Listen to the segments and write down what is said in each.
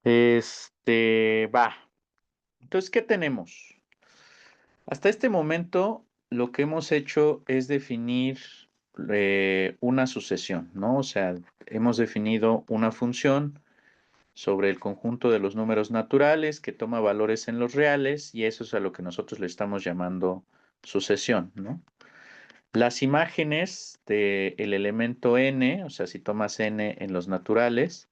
Va. Entonces, ¿qué tenemos? Hasta este momento, lo que hemos hecho es definir una sucesión, ¿no? O sea, hemos definido una función sobre el conjunto de los números naturales que toma valores en los reales y eso es a lo que nosotros le estamos llamando sucesión, ¿no? Las imágenes del elemento n, o sea, si tomas n en los naturales,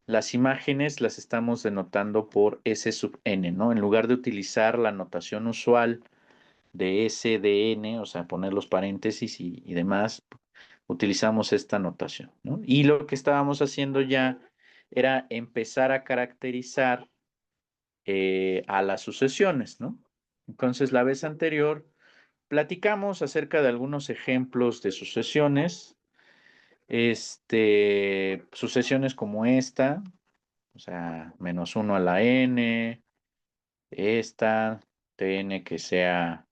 las imágenes las estamos denotando por S sub n, ¿no? En lugar de utilizar la notación usual de S de n, o sea, poner los paréntesis y demás, utilizamos esta notación, ¿no? Y lo que estábamos haciendo ya era empezar a caracterizar a las sucesiones, ¿no? Entonces, la vez anterior platicamos acerca de algunos ejemplos de sucesiones, sucesiones como esta, o sea, menos uno a la n, esta, tn que sea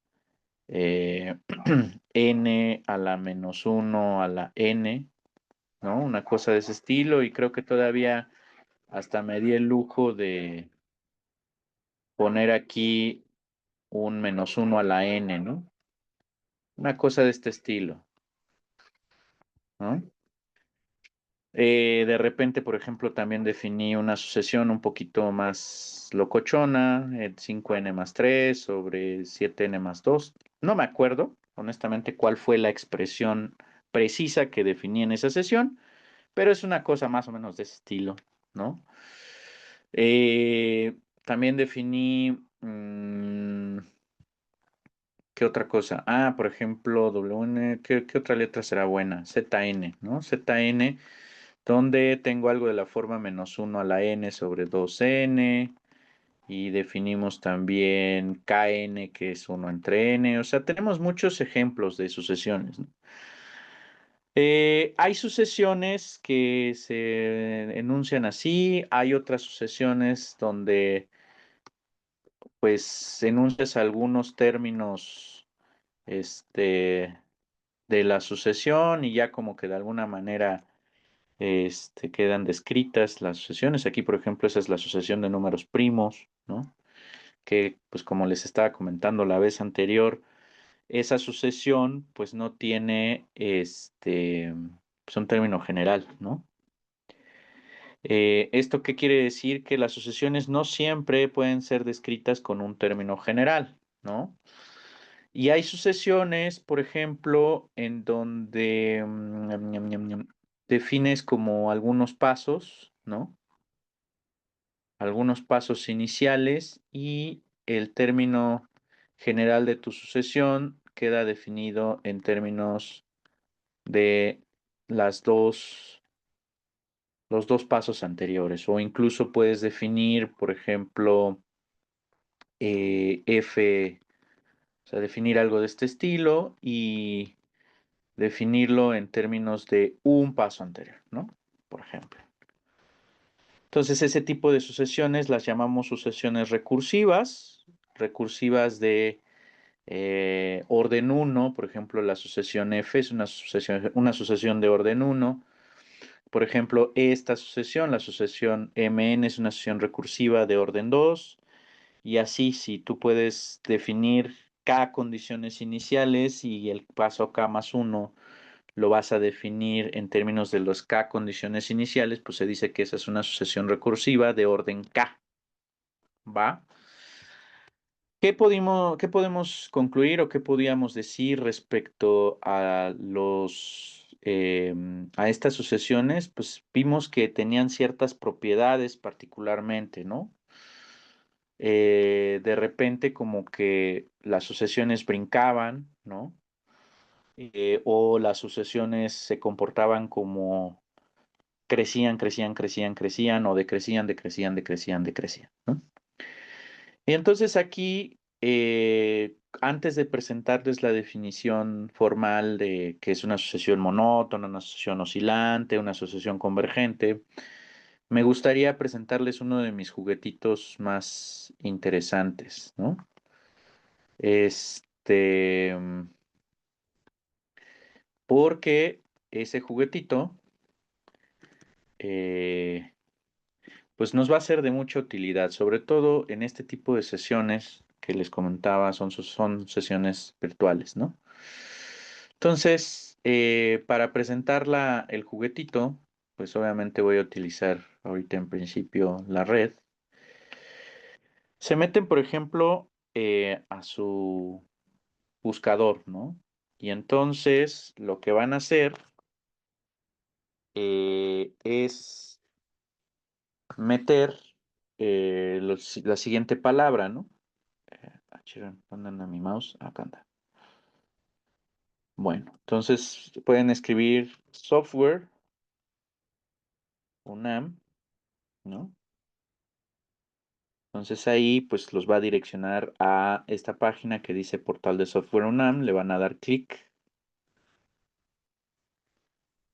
eh, n a la menos uno a la n, ¿no? Una cosa de ese estilo y creo que todavía hasta me di el lujo de poner aquí un menos uno a la n, ¿no? Una cosa de este estilo, ¿no? De repente, por ejemplo, también definí una sucesión un poquito más locochona, 5n más 3 sobre 7n más 2. No me acuerdo, honestamente, cuál fue la expresión precisa que definí en esa sesión, pero es una cosa más o menos de ese estilo, ¿no? También definí, ¿qué otra cosa? Ah, por ejemplo, WN, ¿qué otra letra será buena? ZN, ¿no? ZN donde tengo algo de la forma menos uno a la n sobre 2n y definimos también kn que es uno entre n, o sea, tenemos muchos ejemplos de sucesiones, ¿no? Hay sucesiones que se enuncian así, hay otras sucesiones donde pues enuncias algunos términos de la sucesión y ya como que de alguna manera quedan descritas las sucesiones. Aquí, por ejemplo, esa es la sucesión de números primos, ¿no? Que, pues como les estaba comentando la vez anterior, esa sucesión, pues no tiene, pues un término general, ¿no? ¿Esto qué quiere decir? Que las sucesiones no siempre pueden ser descritas con un término general, ¿no? Y hay sucesiones, por ejemplo, en donde defines como algunos pasos, ¿no? Algunos pasos iniciales y el término general de tu sucesión queda definido en términos de las los dos pasos anteriores. O incluso puedes definir, por ejemplo, f, o sea, definir algo de este estilo y definirlo en términos de un paso anterior, ¿no? Por ejemplo. Entonces, ese tipo de sucesiones las llamamos sucesiones recursivas, recursivas de orden uno. Por ejemplo, la sucesión F es una sucesión de orden uno. Por ejemplo, esta sucesión, la sucesión Mn, es una sucesión recursiva de orden 2. Y así, si tú puedes definir K condiciones iniciales y el paso K más uno lo vas a definir en términos de los K condiciones iniciales, pues se dice que esa es una sucesión recursiva de orden K, ¿va? Qué podemos concluir o qué podíamos decir respecto a a estas sucesiones? Pues vimos que tenían ciertas propiedades particularmente, ¿no? De repente como que las sucesiones brincaban, ¿no? O las sucesiones se comportaban como crecían, o decrecían, ¿no? Y entonces aquí, antes de presentarles la definición formal de qué es una sucesión monótona, una sucesión oscilante, una sucesión convergente, me gustaría presentarles uno de mis juguetitos más interesantes, ¿no? Este, porque ese juguetito, eh, pues nos va a ser de mucha utilidad, sobre todo en este tipo de sesiones que les comentaba, son sesiones virtuales, ¿no? Entonces, para presentar el juguetito, pues obviamente voy a utilizar ahorita en principio la red. Se meten, por ejemplo, a su buscador, ¿no? Y entonces lo que van a hacer es meter la siguiente palabra, ¿no? ¿Dónde anda mi mouse? Acá anda. Bueno, entonces pueden escribir software UNAM, ¿no? Entonces ahí pues los va a direccionar a esta página que dice Portal de Software UNAM, le van a dar clic.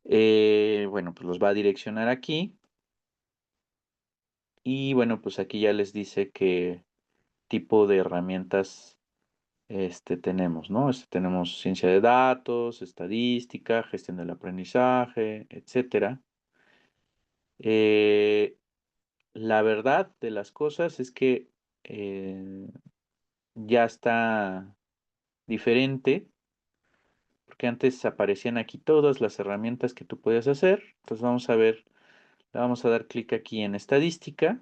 Bueno, pues los va a direccionar aquí. Y bueno, pues aquí ya les dice qué tipo de herramientas tenemos, ¿no? Tenemos ciencia de datos, estadística, gestión del aprendizaje, etcétera. Eh, la verdad de las cosas es que eh, ya está diferente, porque antes aparecían aquí todas las herramientas que tú podías hacer. Entonces vamos a ver, le vamos a dar clic aquí en estadística.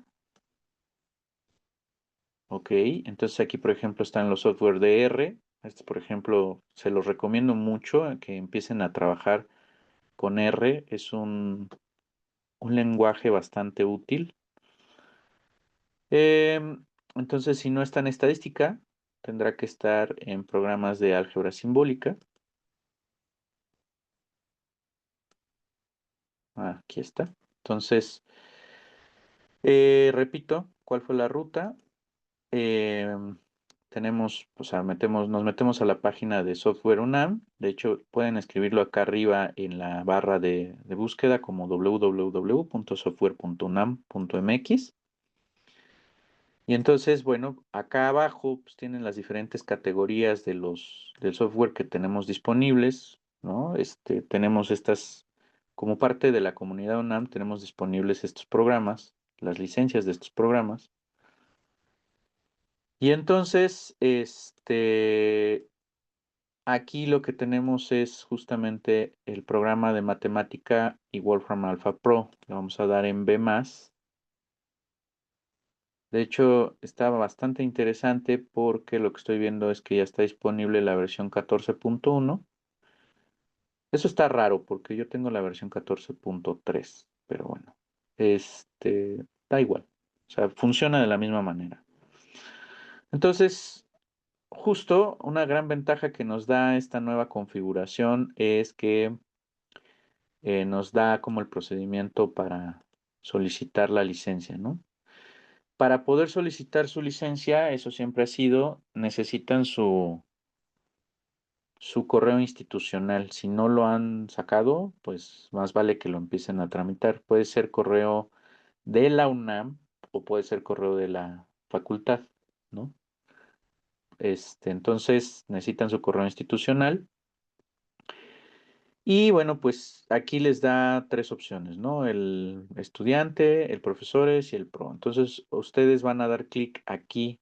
Ok, entonces aquí por ejemplo están los software de R. Este por ejemplo se los recomiendo mucho que empiecen a trabajar con R. Es un lenguaje bastante útil. Entonces si no está en estadística, tendrá que estar en programas de álgebra simbólica. Aquí está. Entonces, repito, ¿cuál fue la ruta? Em, tenemos, o sea, nos metemos a la página de Software UNAM. De hecho, pueden escribirlo acá arriba en la barra de búsqueda como www.software.unam.mx. Y entonces, bueno, acá abajo pues, tienen las diferentes categorías del software que tenemos disponibles, ¿no? Tenemos estas, como parte de la comunidad UNAM, tenemos disponibles estos programas, las licencias de estos programas. Y entonces, aquí lo que tenemos es justamente el programa de matemática y Wolfram Alpha Pro. Le vamos a dar en B+. De hecho, está bastante interesante porque lo que estoy viendo es que ya está disponible la versión 14.1. Eso está raro porque yo tengo la versión 14.3, pero bueno, da igual. O sea, funciona de la misma manera. Entonces, justo una gran ventaja que nos da esta nueva configuración es que nos da como el procedimiento para solicitar la licencia, ¿no? Para poder solicitar su licencia, eso siempre ha sido, necesitan su correo institucional. Si no lo han sacado, pues más vale que lo empiecen a tramitar. Puede ser correo de la UNAM o puede ser correo de la facultad, ¿no? Entonces necesitan su correo institucional. Y bueno, pues aquí les da tres opciones, ¿no? El estudiante, el profesores y el pro. Entonces, ustedes van a dar clic aquí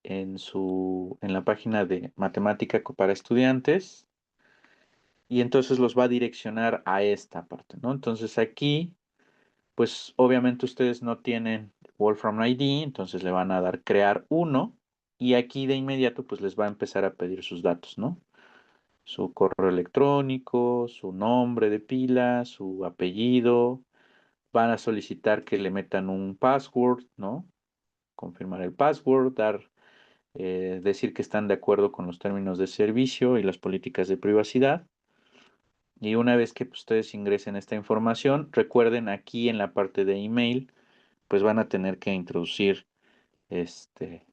en la página de matemática para estudiantes y entonces los va a direccionar a esta parte, ¿no? Entonces aquí, pues obviamente ustedes no tienen Wolfram ID, entonces le van a dar crear uno y aquí de inmediato pues les va a empezar a pedir sus datos, ¿no? Su correo electrónico, su nombre de pila, su apellido. Van a solicitar que le metan un password, ¿no? Confirmar el password, decir que están de acuerdo con los términos de servicio y las políticas de privacidad. Y una vez que pues, ustedes ingresen esta información, recuerden aquí en la parte de email, pues van a tener que introducir este,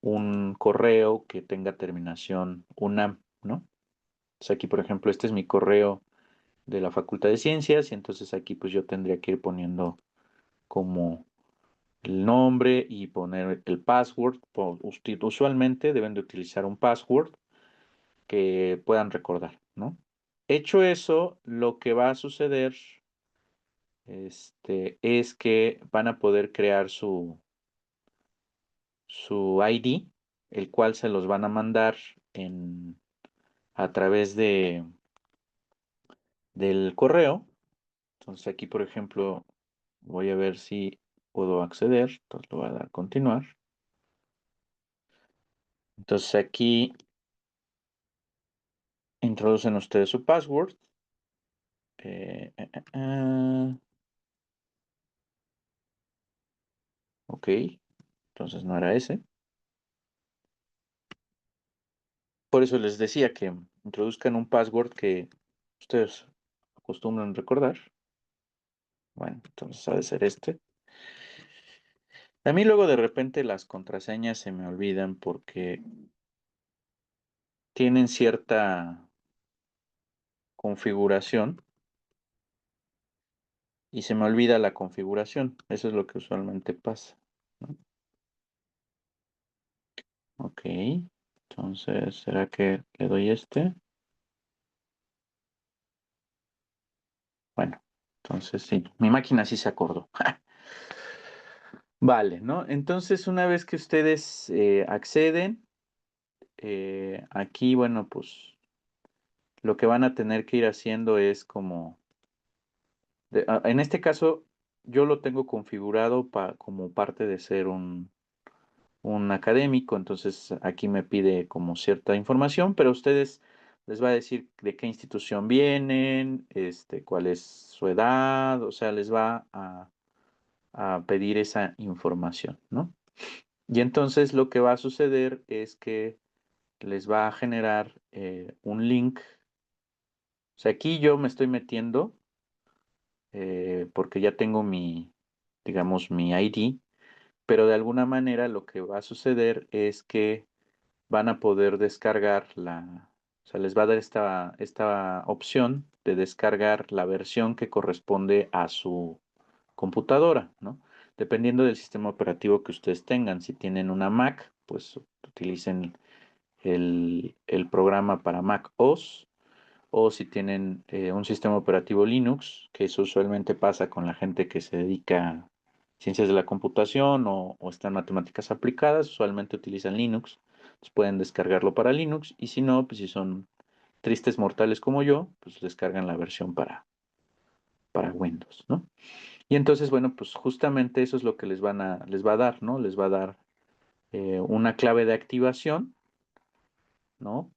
un correo que tenga terminación UNAM, ¿no? Entonces aquí, por ejemplo, este es mi correo de la Facultad de Ciencias y entonces aquí pues yo tendría que ir poniendo como el nombre y poner el password. Usualmente deben de utilizar un password que puedan recordar, ¿no? Hecho eso, lo que va a suceder es que van a poder crear su ID, el cual se los van a mandar a través del correo. Entonces aquí, por ejemplo, voy a ver si puedo acceder. Entonces lo voy a dar a continuar. Entonces aquí introducen ustedes su password. Ok, entonces no era ese. Por eso les decía que introduzcan un password que ustedes acostumbran recordar. Bueno, entonces ha de ser este. A mí luego de repente las contraseñas se me olvidan porque tienen cierta configuración y se me olvida la configuración. Eso es lo que usualmente pasa, ¿no? Ok, entonces, ¿será que le doy este? Bueno, entonces sí, mi máquina sí se acordó. Vale, ¿no? Entonces, una vez que ustedes acceden, aquí, bueno, pues lo que van a tener que ir haciendo es como, en este caso, yo lo tengo configurado como parte de ser un académico, entonces aquí me pide como cierta información, pero a ustedes les va a decir de qué institución vienen, cuál es su edad, o sea, les va a pedir esa información, ¿no? Y entonces lo que va a suceder es que les va a generar un link. O sea, aquí yo me estoy metiendo porque ya tengo digamos, mi ID, pero de alguna manera lo que va a suceder es que van a poder descargar o sea, les va a dar esta opción de descargar la versión que corresponde a su computadora, ¿no? Dependiendo del sistema operativo que ustedes tengan. Si tienen una Mac, pues utilicen el programa para Mac OS, o si tienen un sistema operativo Linux, que eso usualmente pasa con la gente que se dedica a ciencias de la computación o está en matemáticas aplicadas, usualmente utilizan Linux, entonces pueden descargarlo para Linux, y si no, pues si son tristes mortales como yo, pues descargan la versión para Windows, ¿no? Y entonces, bueno, pues justamente eso es lo que les va a dar, ¿no? Les va a dar una clave de activación, ¿no?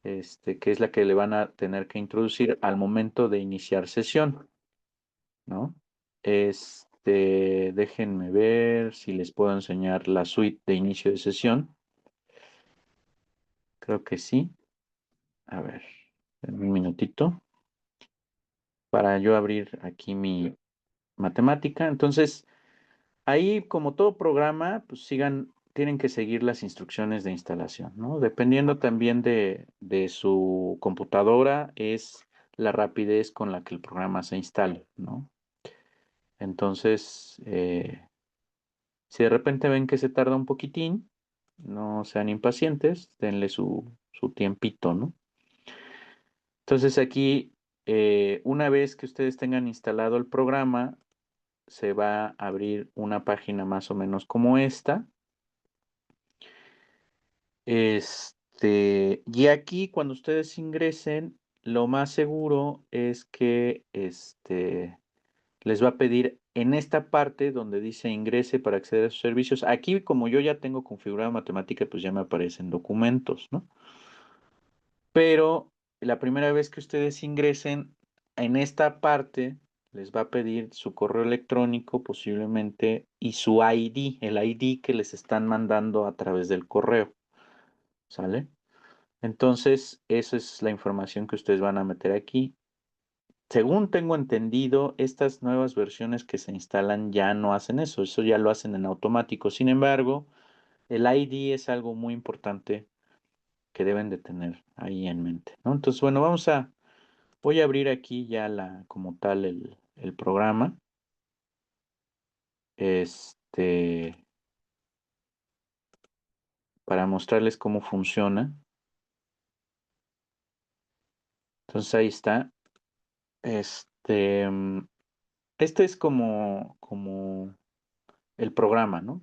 Que es la que le van a tener que introducir al momento de iniciar sesión, ¿no? Déjenme ver si les puedo enseñar la suite de inicio de sesión. Creo que sí. A ver, denme un minutito para yo abrir aquí mi matemática. Entonces, ahí, como todo programa, pues tienen que seguir las instrucciones de instalación, ¿no? Dependiendo también de su computadora, es la rapidez con la que el programa se instala, ¿no? Entonces, si de repente ven que se tarda un poquitín, no sean impacientes, denle su tiempito, ¿no? Entonces aquí, una vez que ustedes tengan instalado el programa, se va a abrir una página más o menos como esta. Y aquí cuando ustedes ingresen, lo más seguro es que les va a pedir en esta parte donde dice ingrese para acceder a sus servicios. Aquí, como yo ya tengo configurada matemática, pues ya me aparecen documentos, ¿no? Pero la primera vez que ustedes ingresen en esta parte, les va a pedir su correo electrónico posiblemente y su ID, el ID que les están mandando a través del correo, ¿sale? Entonces, esa es la información que ustedes van a meter aquí. Según tengo entendido, estas nuevas versiones que se instalan ya no hacen eso ya lo hacen en automático. Sin embargo, el ID es algo muy importante que deben de tener ahí en mente, ¿no? Entonces, bueno, voy a abrir aquí ya como tal el programa, este, para mostrarles cómo funciona. Entonces ahí está. Este es como el programa, ¿no?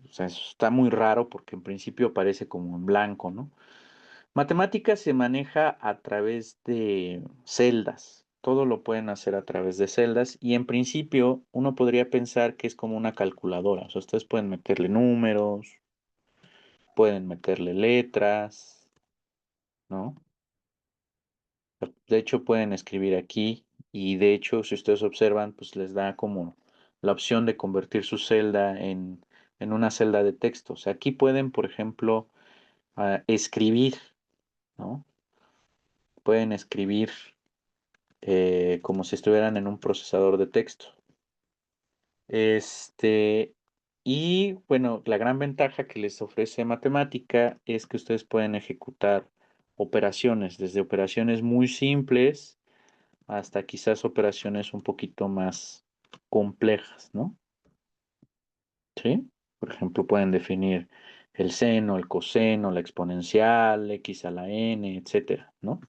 O sea, está muy raro porque en principio parece como en blanco, ¿no? Matemáticas se maneja a través de celdas. Todo lo pueden hacer a través de celdas y en principio uno podría pensar que es como una calculadora. O sea, ustedes pueden meterle números, pueden meterle letras, ¿no? De hecho, pueden escribir aquí y de hecho, si ustedes observan, pues les da como la opción de convertir su celda en una celda de texto. O sea, aquí pueden, por ejemplo, escribir, ¿no? Pueden escribir como si estuvieran en un procesador de texto. Este, y bueno, la gran ventaja que les ofrece matemática es que ustedes pueden ejecutar operaciones, desde operaciones muy simples hasta quizás operaciones un poquito más complejas, ¿no? ¿Sí? Por ejemplo, pueden definir el seno, el coseno, la exponencial, x a la n, etcétera, ¿no?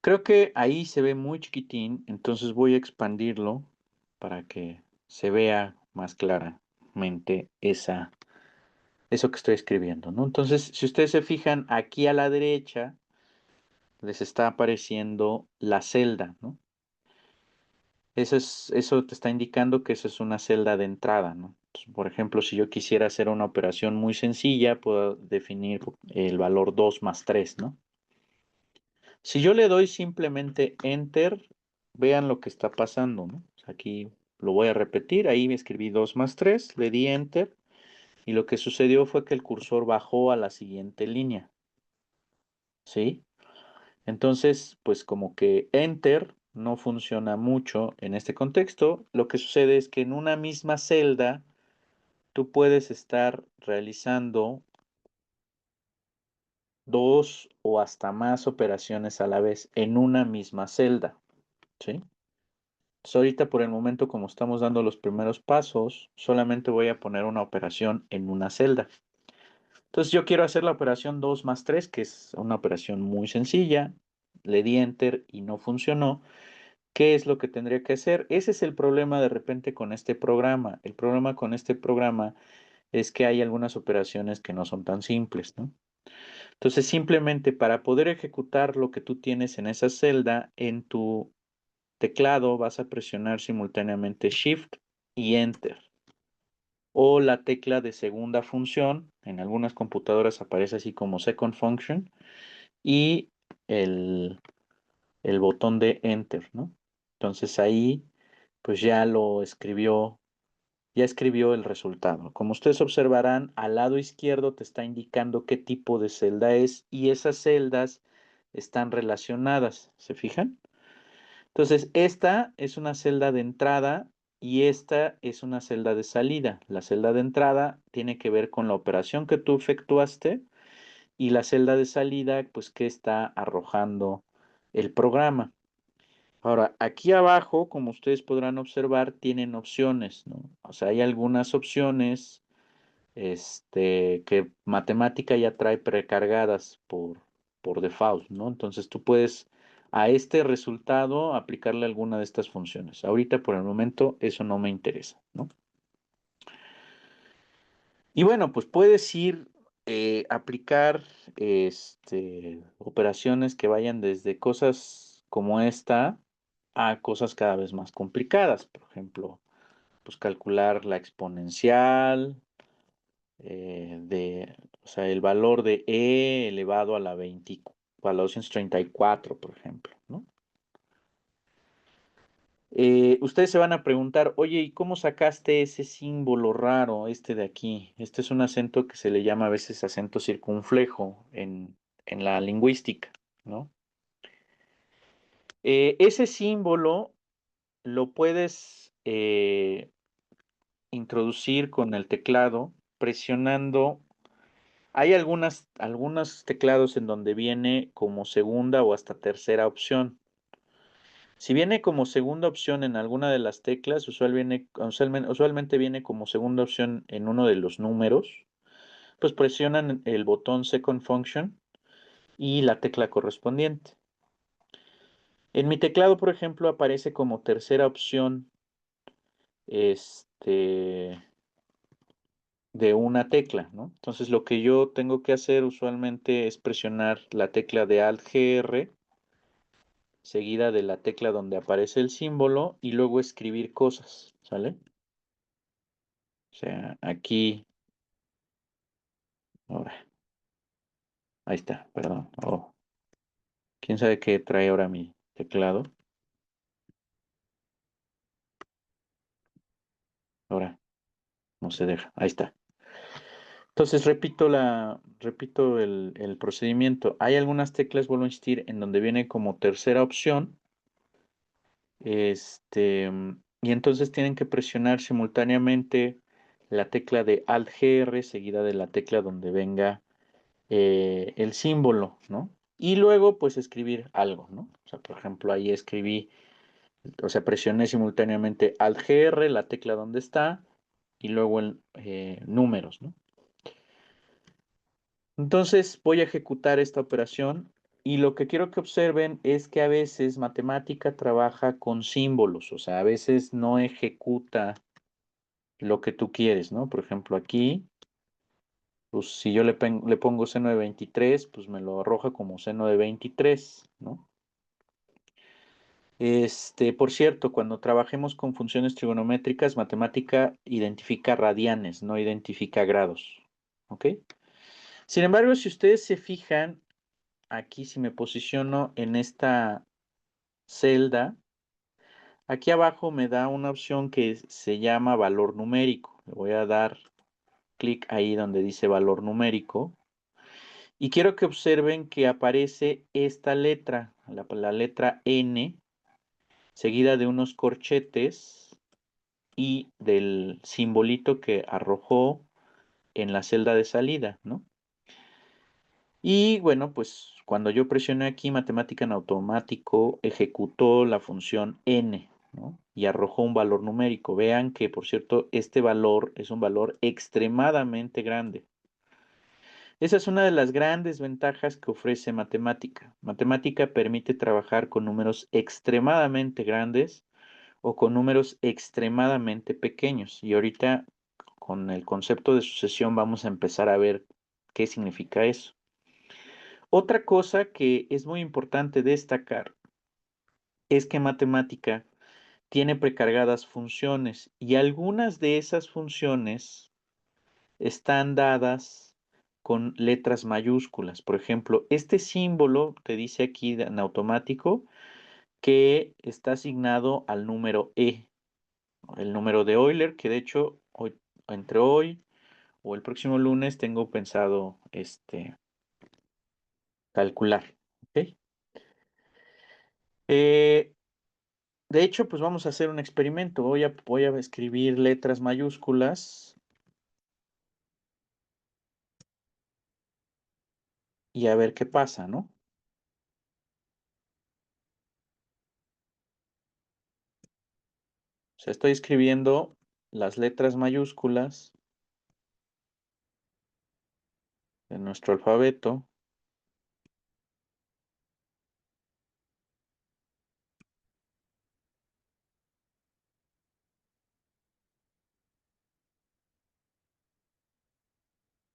Creo que ahí se ve muy chiquitín, entonces voy a expandirlo para que se vea más claramente eso que estoy escribiendo, ¿no? Entonces, si ustedes se fijan, aquí a la derecha les está apareciendo la celda, ¿no? Eso te está indicando que esa es una celda de entrada, ¿no? Entonces, por ejemplo, si yo quisiera hacer una operación muy sencilla, puedo definir el valor 2 más 3, ¿no? Si yo le doy simplemente Enter, vean lo que está pasando, ¿no? Aquí lo voy a repetir, ahí me escribí 2 más 3, le di Enter y lo que sucedió fue que el cursor bajó a la siguiente línea, ¿sí? Entonces, pues como que Enter no funciona mucho en este contexto, lo que sucede es que en una misma celda tú puedes estar realizando dos o hasta más operaciones a la vez en una misma celda, ¿sí? Entonces, ahorita por el momento, como estamos dando los primeros pasos, solamente voy a poner una operación en una celda. Entonces yo quiero hacer la operación 2 más 3, que es una operación muy sencilla. Le di Enter y no funcionó. ¿Qué es lo que tendría que hacer? Ese es el problema de repente con este programa. El problema con este programa es que hay algunas operaciones que no son tan simples, ¿no? Entonces simplemente para poder ejecutar lo que tú tienes en esa celda, en tu teclado vas a presionar simultáneamente Shift y Enter. O la tecla de segunda función, en algunas computadoras aparece así como Second Function, y el, el botón de Enter, ¿no? Entonces ahí pues ya escribió el resultado. Como ustedes observarán, al lado izquierdo te está indicando qué tipo de celda es y esas celdas están relacionadas, ¿se fijan? Entonces, esta es una celda de entrada y esta es una celda de salida. La celda de entrada tiene que ver con la operación que tú efectuaste y la celda de salida, pues, que está arrojando el programa. Ahora, aquí abajo, como ustedes podrán observar, tienen opciones, ¿no? O sea, hay algunas opciones, que matemática ya trae precargadas por default, ¿no? Entonces tú puedes a este resultado aplicarle alguna de estas funciones. Ahorita por el momento eso no me interesa, ¿no? Y bueno, pues puedes ir aplicar operaciones que vayan desde cosas como esta a cosas cada vez más complicadas. Por ejemplo, pues calcular la exponencial, o sea, el valor de e elevado a la 20, a la 234, por ejemplo, ¿no? Ustedes se van a preguntar, oye, ¿y cómo sacaste ese símbolo raro, este de aquí? Este es un acento que se le llama a veces acento circunflejo en la lingüística, ¿no? Ese símbolo lo puedes introducir con el teclado presionando. Hay algunos teclados en donde viene como segunda o hasta tercera opción. Si viene como segunda opción en alguna de las teclas, usualmente viene como segunda opción en uno de los números, pues presionan el botón Second Function y la tecla correspondiente. En mi teclado, por ejemplo, aparece como tercera opción, este, de una tecla, ¿no? Entonces lo que yo tengo que hacer usualmente es presionar la tecla de Alt GR, seguida de la tecla donde aparece el símbolo y luego escribir cosas, ¿sale? O sea, aquí, ahora, ahí está, perdón. Oh, quién sabe qué trae ahora mi teclado. Ahora, no se deja. Ahí está. Entonces repito el procedimiento. Hay algunas teclas, vuelvo a insistir, en donde viene como tercera opción. Y entonces tienen que presionar simultáneamente la tecla de Alt GR seguida de la tecla donde venga el símbolo, ¿no? Y luego, pues, escribir algo, ¿no? O sea, por ejemplo, ahí escribí, o sea, presioné simultáneamente Alt GR, la tecla donde está, y luego el números, ¿no? Entonces voy a ejecutar esta operación y lo que quiero que observen es que a veces matemática trabaja con símbolos, o sea, a veces no ejecuta lo que tú quieres, ¿no? Por ejemplo, aquí, pues si yo le pongo seno de 23, pues me lo arroja como seno de 23, ¿no? Por cierto, cuando trabajemos con funciones trigonométricas, matemática identifica radianes, no identifica grados, ¿ok? Sin embargo, si ustedes se fijan, aquí si me posiciono en esta celda, aquí abajo me da una opción que se llama valor numérico. Le voy a dar clic ahí donde dice valor numérico. Y quiero que observen que aparece esta letra, la letra N, seguida de unos corchetes y del simbolito que arrojó en la celda de salida, ¿no? Y bueno, pues cuando yo presioné aquí matemática en automático, ejecutó la función n, ¿no? Y arrojó un valor numérico. Vean que, por cierto, este valor es un valor extremadamente grande. Esa es una de las grandes ventajas que ofrece matemática. Matemática permite trabajar con números extremadamente grandes o con números extremadamente pequeños. Y ahorita, con el concepto de sucesión, vamos a empezar a ver qué significa eso. Otra cosa que es muy importante destacar es que matemática tiene precargadas funciones y algunas de esas funciones están dadas con letras mayúsculas. Por ejemplo, este símbolo te dice aquí en automático que está asignado al número E, el número de Euler, que de hecho hoy, entre hoy o el próximo lunes tengo pensado calcular. ¿Ok? Eh, De hecho, pues vamos a hacer un experimento. Voy a escribir letras mayúsculas y a ver qué pasa, ¿no? O sea, estoy escribiendo las letras mayúsculas de nuestro alfabeto.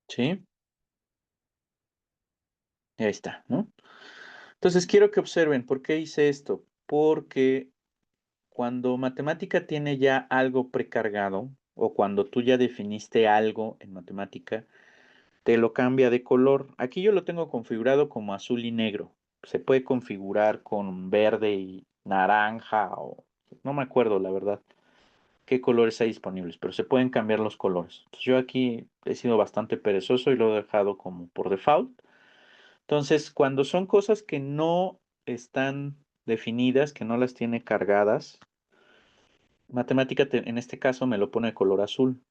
¿Sí? Y ahí está, ¿no? Entonces quiero que observen por qué hice esto. Porque cuando matemática tiene ya algo precargado o cuando tú ya definiste algo en matemática, te lo cambia de color. Aquí yo lo tengo configurado como azul y negro. Se puede configurar con verde y naranja o no me acuerdo la verdad qué colores hay disponibles, pero se pueden cambiar los colores. Entonces, yo aquí he sido bastante perezoso y lo he dejado como por default. Entonces, cuando son cosas que no están definidas, que no las tiene cargadas, matemática en este caso me lo pone de color azul.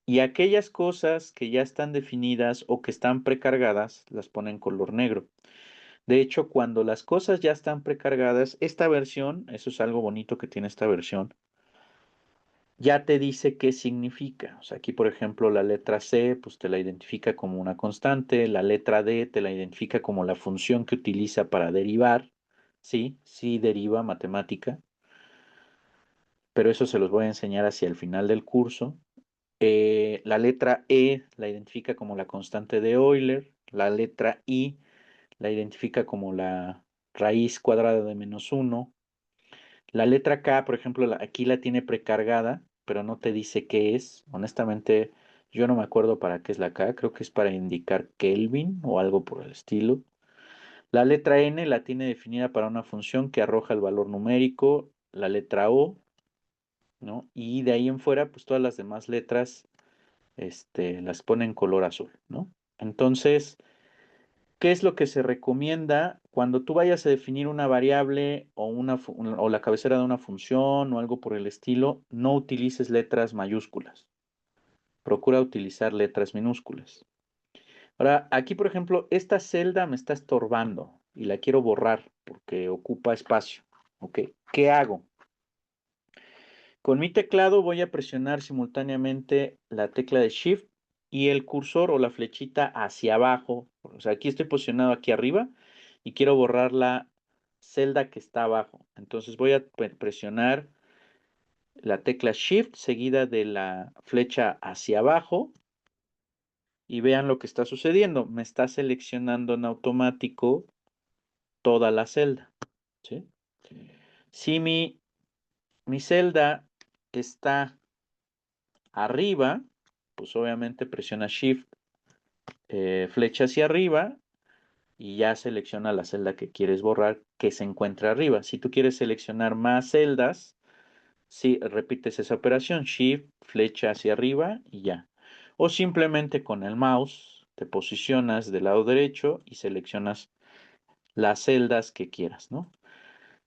Y aquellas cosas que ya están definidas o que están precargadas, las pone en color negro. De hecho, cuando las cosas ya están precargadas, esta versión, eso es algo bonito que tiene esta versión, ya te dice qué significa. O sea, aquí, por ejemplo, la letra C, pues te la identifica como una constante, la letra D te la identifica como la función que utiliza para derivar, Sí, sí deriva matemática, pero eso se los voy a enseñar hacia el final del curso. La letra E la identifica como la constante de Euler, la letra I la identifica como la raíz cuadrada de -1. La letra K, por ejemplo, aquí la tiene precargada, pero no te dice qué es. Honestamente, yo no me acuerdo para qué es la K, creo que es para indicar Kelvin o algo por el estilo. La letra N la tiene definida para una función que arroja el valor numérico, la letra O, ¿no? Y de ahí en fuera, pues todas las demás letras, las pone en color azul, ¿no? Entonces, ¿qué es lo que se recomienda cuando tú vayas a definir una variable o, o la cabecera de una función o algo por el estilo? No utilices letras mayúsculas. Procura utilizar letras minúsculas. Ahora, aquí, por ejemplo, esta celda me está estorbando y la quiero borrar porque ocupa espacio. ¿Ok? ¿Qué hago? Con mi teclado voy a presionar simultáneamente la tecla de Shift y el cursor o la flechita hacia abajo. O sea, aquí estoy posicionado aquí arriba y quiero borrar la celda que está abajo. Entonces voy a presionar la tecla Shift seguida de la flecha hacia abajo y vean lo que está sucediendo. Me está seleccionando en automático toda la celda. ¿Sí? Si mi celda está arriba, pues obviamente presiona Shift, flecha hacia arriba y ya selecciona la celda que quieres borrar que se encuentra arriba. Si tú quieres seleccionar más celdas, sí, repites esa operación, Shift, flecha hacia arriba y ya. O simplemente con el mouse te posicionas del lado derecho y seleccionas las celdas que quieras, ¿no?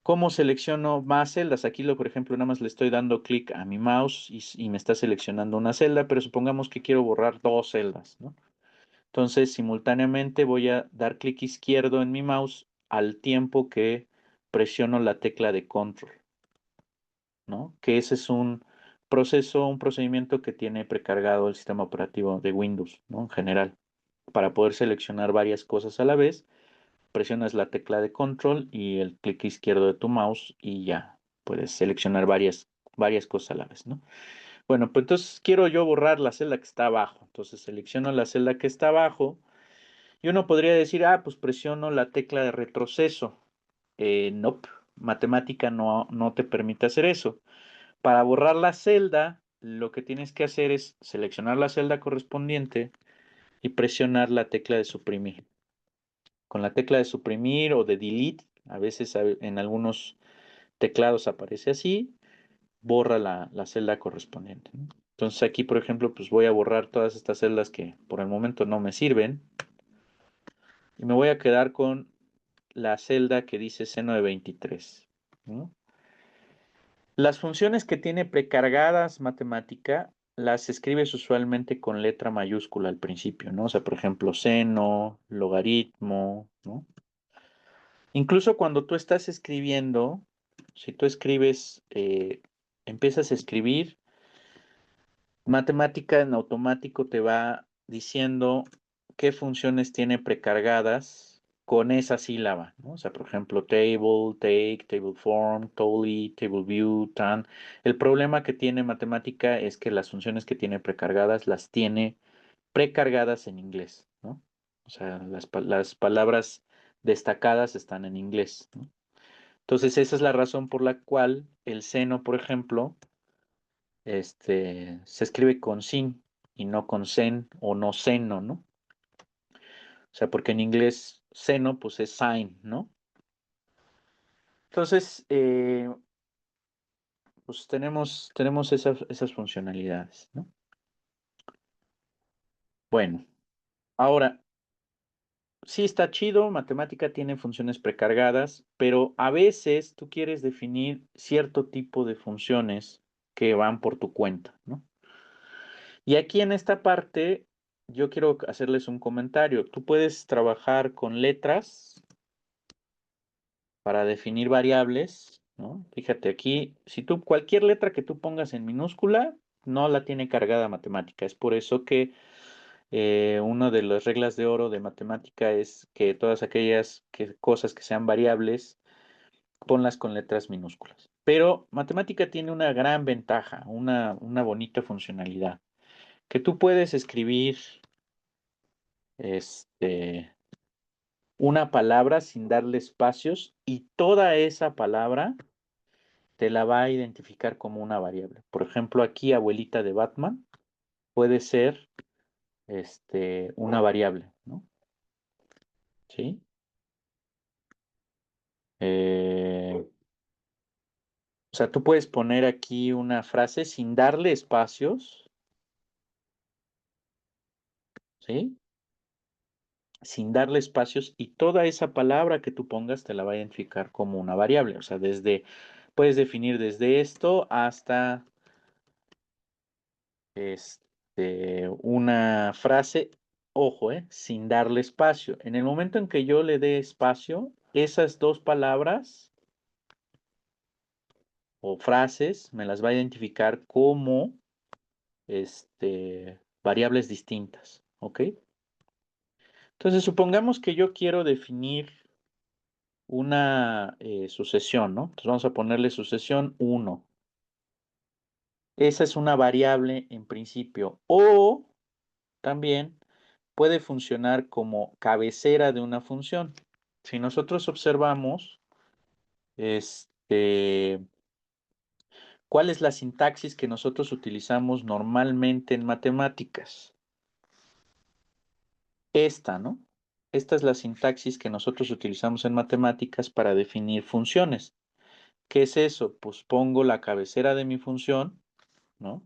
¿Cómo selecciono más celdas? Aquí, por ejemplo, nada más le estoy dando clic a mi mouse y me está seleccionando una celda, pero supongamos que quiero borrar dos celdas, ¿no? Entonces, simultáneamente voy a dar clic izquierdo en mi mouse al tiempo que presiono la tecla de control, ¿no? Que ese es un proceso, un procedimiento que tiene precargado el sistema operativo de Windows, ¿no? En general, para poder seleccionar varias cosas a la vez presionas la tecla de control y el clic izquierdo de tu mouse y ya puedes seleccionar varias cosas a la vez, ¿no? Bueno, pues entonces quiero yo borrar la celda que está abajo. Entonces selecciono la celda que está abajo y uno podría decir, ah, pues presiono la tecla de retroceso. Nope, matemática no te permite hacer eso. Para borrar la celda, lo que tienes que hacer es seleccionar la celda correspondiente y presionar la tecla de suprimir. Con la tecla de suprimir o de delete, a veces en algunos teclados aparece así, borra la celda correspondiente, ¿no? Entonces aquí, por ejemplo, pues voy a borrar todas estas celdas que por el momento no me sirven y me voy a quedar con la celda que dice seno de 23, ¿no? Las funciones que tiene precargadas matemática las escribes usualmente con letra mayúscula al principio, ¿no? O sea, por ejemplo, seno, logaritmo, ¿no? Incluso cuando tú estás escribiendo, si tú escribes, empiezas a escribir, matemática en automático te va diciendo qué funciones tiene precargadas con esa sílaba, ¿no? O sea, por ejemplo, table, take, table form, tally, table view, tan. El problema que tiene matemática es que las funciones que tiene precargadas las tiene precargadas en inglés, ¿no? O sea, las palabras destacadas están en inglés, ¿no? Entonces, esa es la razón por la cual el seno, por ejemplo, se escribe con sin y no con sen o no seno, ¿no? O sea, porque en inglés seno, pues es sign, ¿no? Entonces, pues tenemos esas funcionalidades, ¿no? Bueno, ahora, sí está chido, matemática tiene funciones precargadas, pero a veces tú quieres definir cierto tipo de funciones que van por tu cuenta, ¿no? Y aquí en esta parte, yo quiero hacerles un comentario. Tú puedes trabajar con letras para definir variables, ¿no? Fíjate aquí, si tú cualquier letra que tú pongas en minúscula, no la tiene cargada matemática. Es por eso que una de las reglas de oro de matemática es que todas aquellas cosas que sean variables ponlas con letras minúsculas. Pero matemática tiene una gran ventaja, una bonita funcionalidad, que tú puedes escribir este, una palabra sin darle espacios y toda esa palabra te la va a identificar como una variable. Por ejemplo, aquí abuelita de Batman puede ser una variable, ¿no? ¿Sí? Eh, o sea, tú puedes poner aquí una frase sin darle espacios, ¿sí? Sin darle espacios y toda esa palabra que tú pongas te la va a identificar como una variable. O sea, puedes definir desde esto hasta una frase, ojo, sin darle espacio. En el momento en que yo le dé espacio, esas dos palabras o frases me las va a identificar como variables distintas, ¿ok? Entonces, supongamos que yo quiero definir una sucesión, ¿no? Entonces vamos a ponerle sucesión 1. Esa es una variable en principio. O también puede funcionar como cabecera de una función. Si nosotros observamos, ¿cuál es la sintaxis que nosotros utilizamos normalmente en matemáticas? Esta, ¿no? Esta es la sintaxis que nosotros utilizamos en matemáticas para definir funciones. ¿Qué es eso? Pues pongo la cabecera de mi función, ¿no?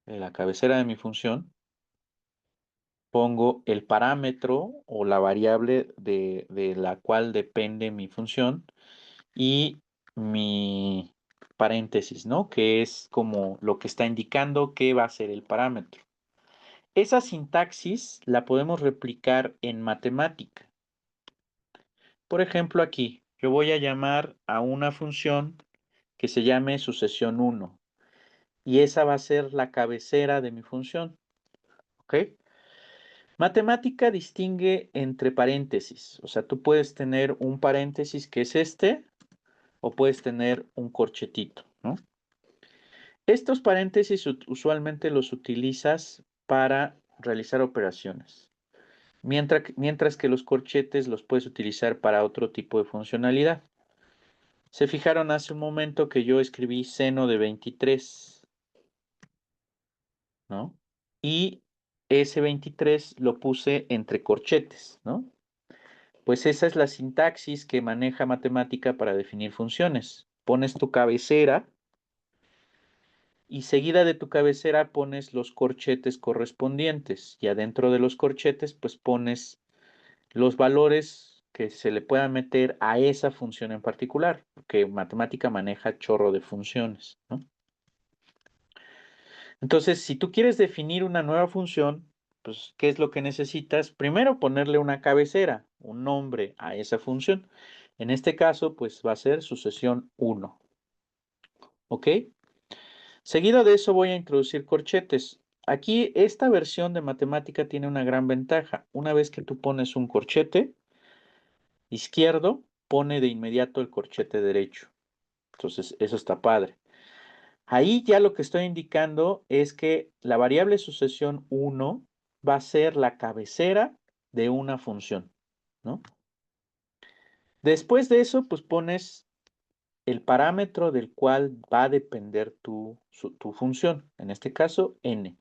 En la cabecera de mi función, pongo el parámetro o la variable de la cual depende mi función y mi paréntesis, ¿no? Que es como lo que está indicando que va a ser el parámetro. Esa sintaxis la podemos replicar en matemática. Por ejemplo, aquí yo voy a llamar a una función que se llame sucesión 1 y esa va a ser la cabecera de mi función, ¿ok? Matemática distingue entre paréntesis, o sea, tú puedes tener un paréntesis que es o puedes tener un corchetito, ¿no? Estos paréntesis usualmente los utilizas para realizar operaciones, mientras que los corchetes los puedes utilizar para otro tipo de funcionalidad. Se fijaron hace un momento que yo escribí seno de 23, ¿no? Y ese 23 lo puse entre corchetes, ¿no? Pues esa es la sintaxis que maneja matemática para definir funciones. Pones tu cabecera y seguida de tu cabecera pones los corchetes correspondientes y adentro de los corchetes pues pones los valores que se le puedan meter a esa función en particular, porque matemática maneja chorro de funciones, ¿no? Entonces, si tú quieres definir una nueva función, pues, ¿qué es lo que necesitas? Primero, ponerle una cabecera, un nombre a esa función. En este caso, pues va a ser sucesión 1. ¿Ok? Seguido de eso voy a introducir corchetes. Aquí esta versión de matemática tiene una gran ventaja. Una vez que tú pones un corchete izquierdo, pone de inmediato el corchete derecho. Entonces, eso está padre. Ahí ya lo que estoy indicando es que la variable sucesión 1 va a ser la cabecera de una función, ¿no? Después de eso, pues pones el parámetro del cual va a depender tu función, en este caso n.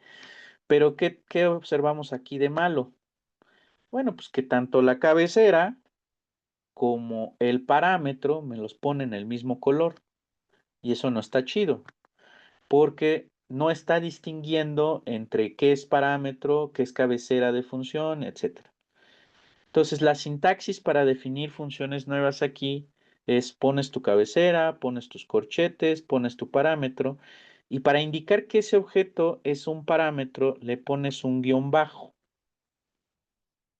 Pero ¿qué observamos aquí de malo? Bueno, pues que tanto la cabecera como el parámetro me los pone en el mismo color y eso no está chido, porque no está distinguiendo entre qué es parámetro, qué es cabecera de función, etcétera. Entonces, la sintaxis para definir funciones nuevas aquí es pones tu cabecera, pones tus corchetes, pones tu parámetro, y para indicar que ese objeto es un parámetro, le pones un guión bajo.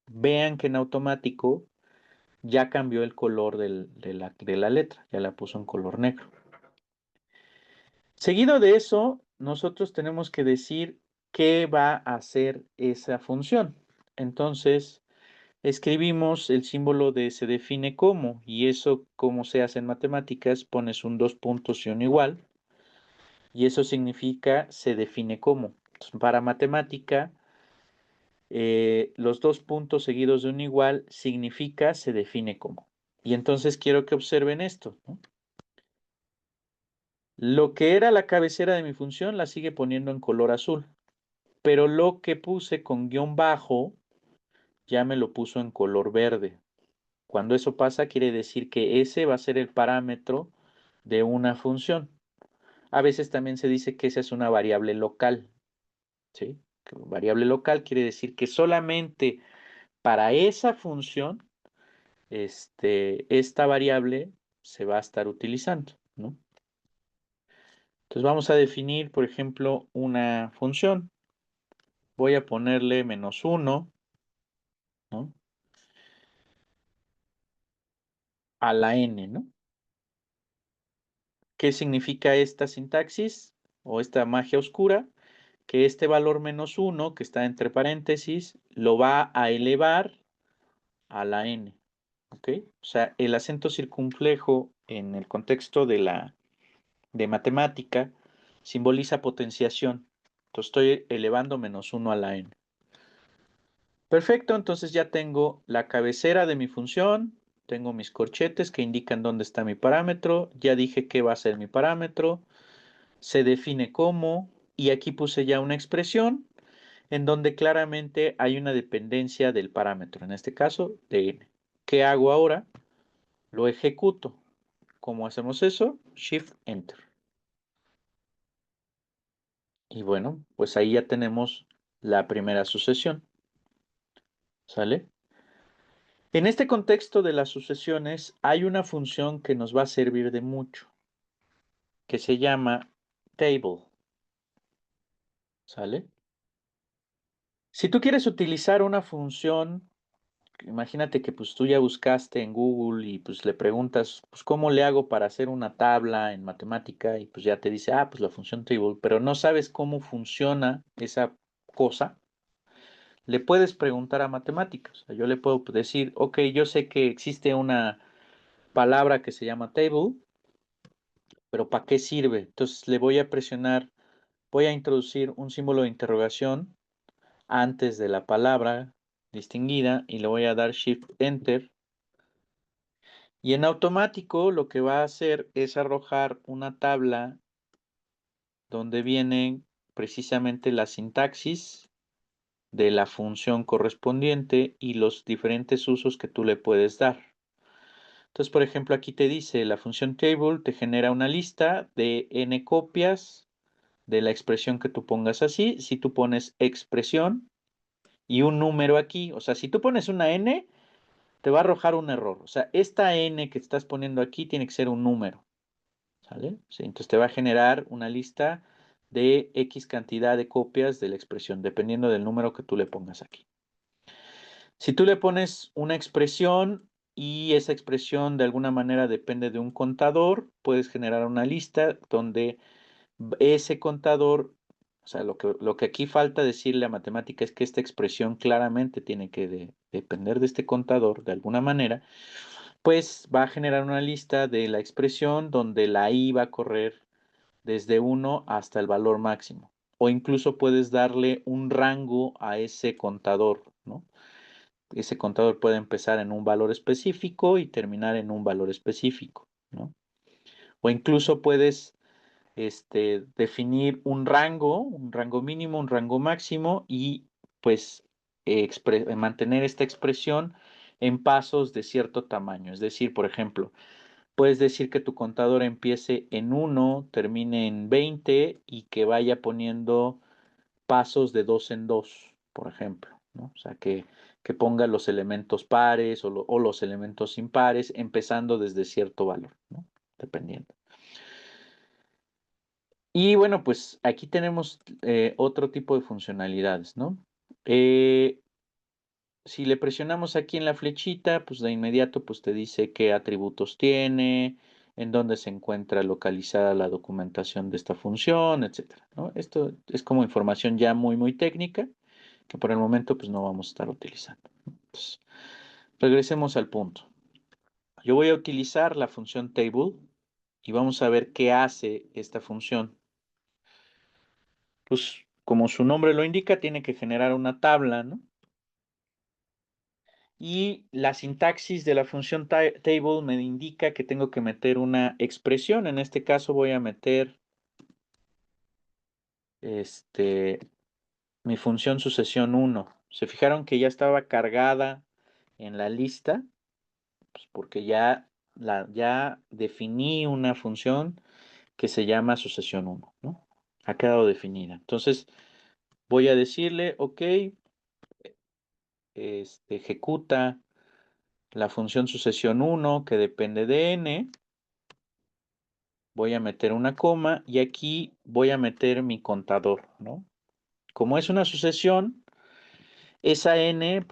Vean que en automático ya cambió el color de la letra, ya la puso en color negro. Seguido de eso, nosotros tenemos que decir qué va a hacer esa función. Entonces, escribimos el símbolo de se define como, y eso como se hace en matemáticas, pones un dos puntos y un igual, y eso significa se define como. Entonces, para matemática, los dos puntos seguidos de un igual significa se define como. Y entonces quiero que observen esto, ¿no? Lo que era la cabecera de mi función la sigue poniendo en color azul, pero lo que puse con guión bajo ya me lo puso en color verde. Cuando eso pasa, quiere decir que ese va a ser el parámetro de una función. A veces también se dice que esa es una variable local, ¿sí? Variable local quiere decir que solamente para esa función, esta variable se va a estar utilizando, ¿no? Entonces vamos a definir, por ejemplo, una función. Voy a ponerle -1, ¿no? A la n, ¿no? ¿Qué significa esta sintaxis o esta magia oscura? Que este valor -1, que está entre paréntesis, lo va a elevar a la n, ¿ok? O sea, el acento circunflejo en el contexto de matemática simboliza potenciación. Entonces estoy elevando -1 a la n. Perfecto, entonces ya tengo la cabecera de mi función, tengo mis corchetes que indican dónde está mi parámetro, ya dije qué va a ser mi parámetro, se define como, y aquí puse ya una expresión en donde claramente hay una dependencia del parámetro, en este caso de n. ¿Qué hago ahora? Lo ejecuto. ¿Cómo hacemos eso? Shift Enter. Y bueno, pues ahí ya tenemos la primera sucesión. ¿Sale? En este contexto de las sucesiones hay una función que nos va a servir de mucho, que se llama table. ¿Sale? Si tú quieres utilizar una función, imagínate que pues tú ya buscaste en Google y pues le preguntas, pues ¿cómo le hago para hacer una tabla en matemática? Y pues ya te dice, ah, pues la función table, pero no sabes cómo funciona esa cosa, le puedes preguntar a matemáticas. O sea, yo le puedo decir, ok, yo sé que existe una palabra que se llama table, pero ¿para qué sirve? Entonces le voy a presionar, voy a introducir un símbolo de interrogación antes de la palabra distinguida y le voy a dar Shift Enter. Y en automático lo que va a hacer es arrojar una tabla donde viene precisamente la sintaxis de la función correspondiente y los diferentes usos que tú le puedes dar. Entonces, por ejemplo, aquí te dice, la función table te genera una lista de n copias de la expresión que tú pongas así. Si tú pones expresión y un número aquí, o sea, si tú pones una n, te va a arrojar un error. O sea, esta n que estás poniendo aquí tiene que ser un número. ¿Sale? Sí, entonces te va a generar una lista de X cantidad de copias de la expresión, dependiendo del número que tú le pongas aquí. Si tú le pones una expresión y esa expresión de alguna manera depende de un contador, puedes generar una lista donde ese contador, o sea, lo que aquí falta decirle a matemática es que esta expresión claramente tiene que depender de este contador de alguna manera, pues va a generar una lista de la expresión donde la i va a correr desde 1 hasta el valor máximo. O incluso puedes darle un rango a ese contador, ¿no? Ese contador puede empezar en un valor específico y terminar en un valor específico, ¿no? O incluso puedes definir un rango mínimo, un rango máximo y pues mantener esta expresión en pasos de cierto tamaño. Es decir, por ejemplo, puedes decir que tu contador empiece en 1, termine en 20 y que vaya poniendo pasos de 2 en 2, por ejemplo, ¿no? O sea, que ponga los elementos pares o los elementos impares, empezando desde cierto valor, ¿no? Dependiendo. Y bueno, pues aquí tenemos otro tipo de funcionalidades, ¿no? Si le presionamos aquí en la flechita, pues de inmediato pues te dice qué atributos tiene, en dónde se encuentra localizada la documentación de esta función, etcétera, ¿no? Esto es como información ya muy, muy técnica que por el momento pues no vamos a estar utilizando. Entonces, regresemos al punto. Yo voy a utilizar la función table y vamos a ver qué hace esta función. Pues como su nombre lo indica, tiene que generar una tabla, ¿no? Y la sintaxis de la función table me indica que tengo que meter una expresión. En este caso voy a meter mi función sucesión 1. ¿Se fijaron que ya estaba cargada en la lista? Pues porque ya definí una función que se llama sucesión 1, ¿no? Ha quedado definida. Entonces voy a decirle, ok, ejecuta la función sucesión 1 que depende de n. Voy a meter una coma y aquí voy a meter mi contador, ¿no? Como es una sucesión, esa n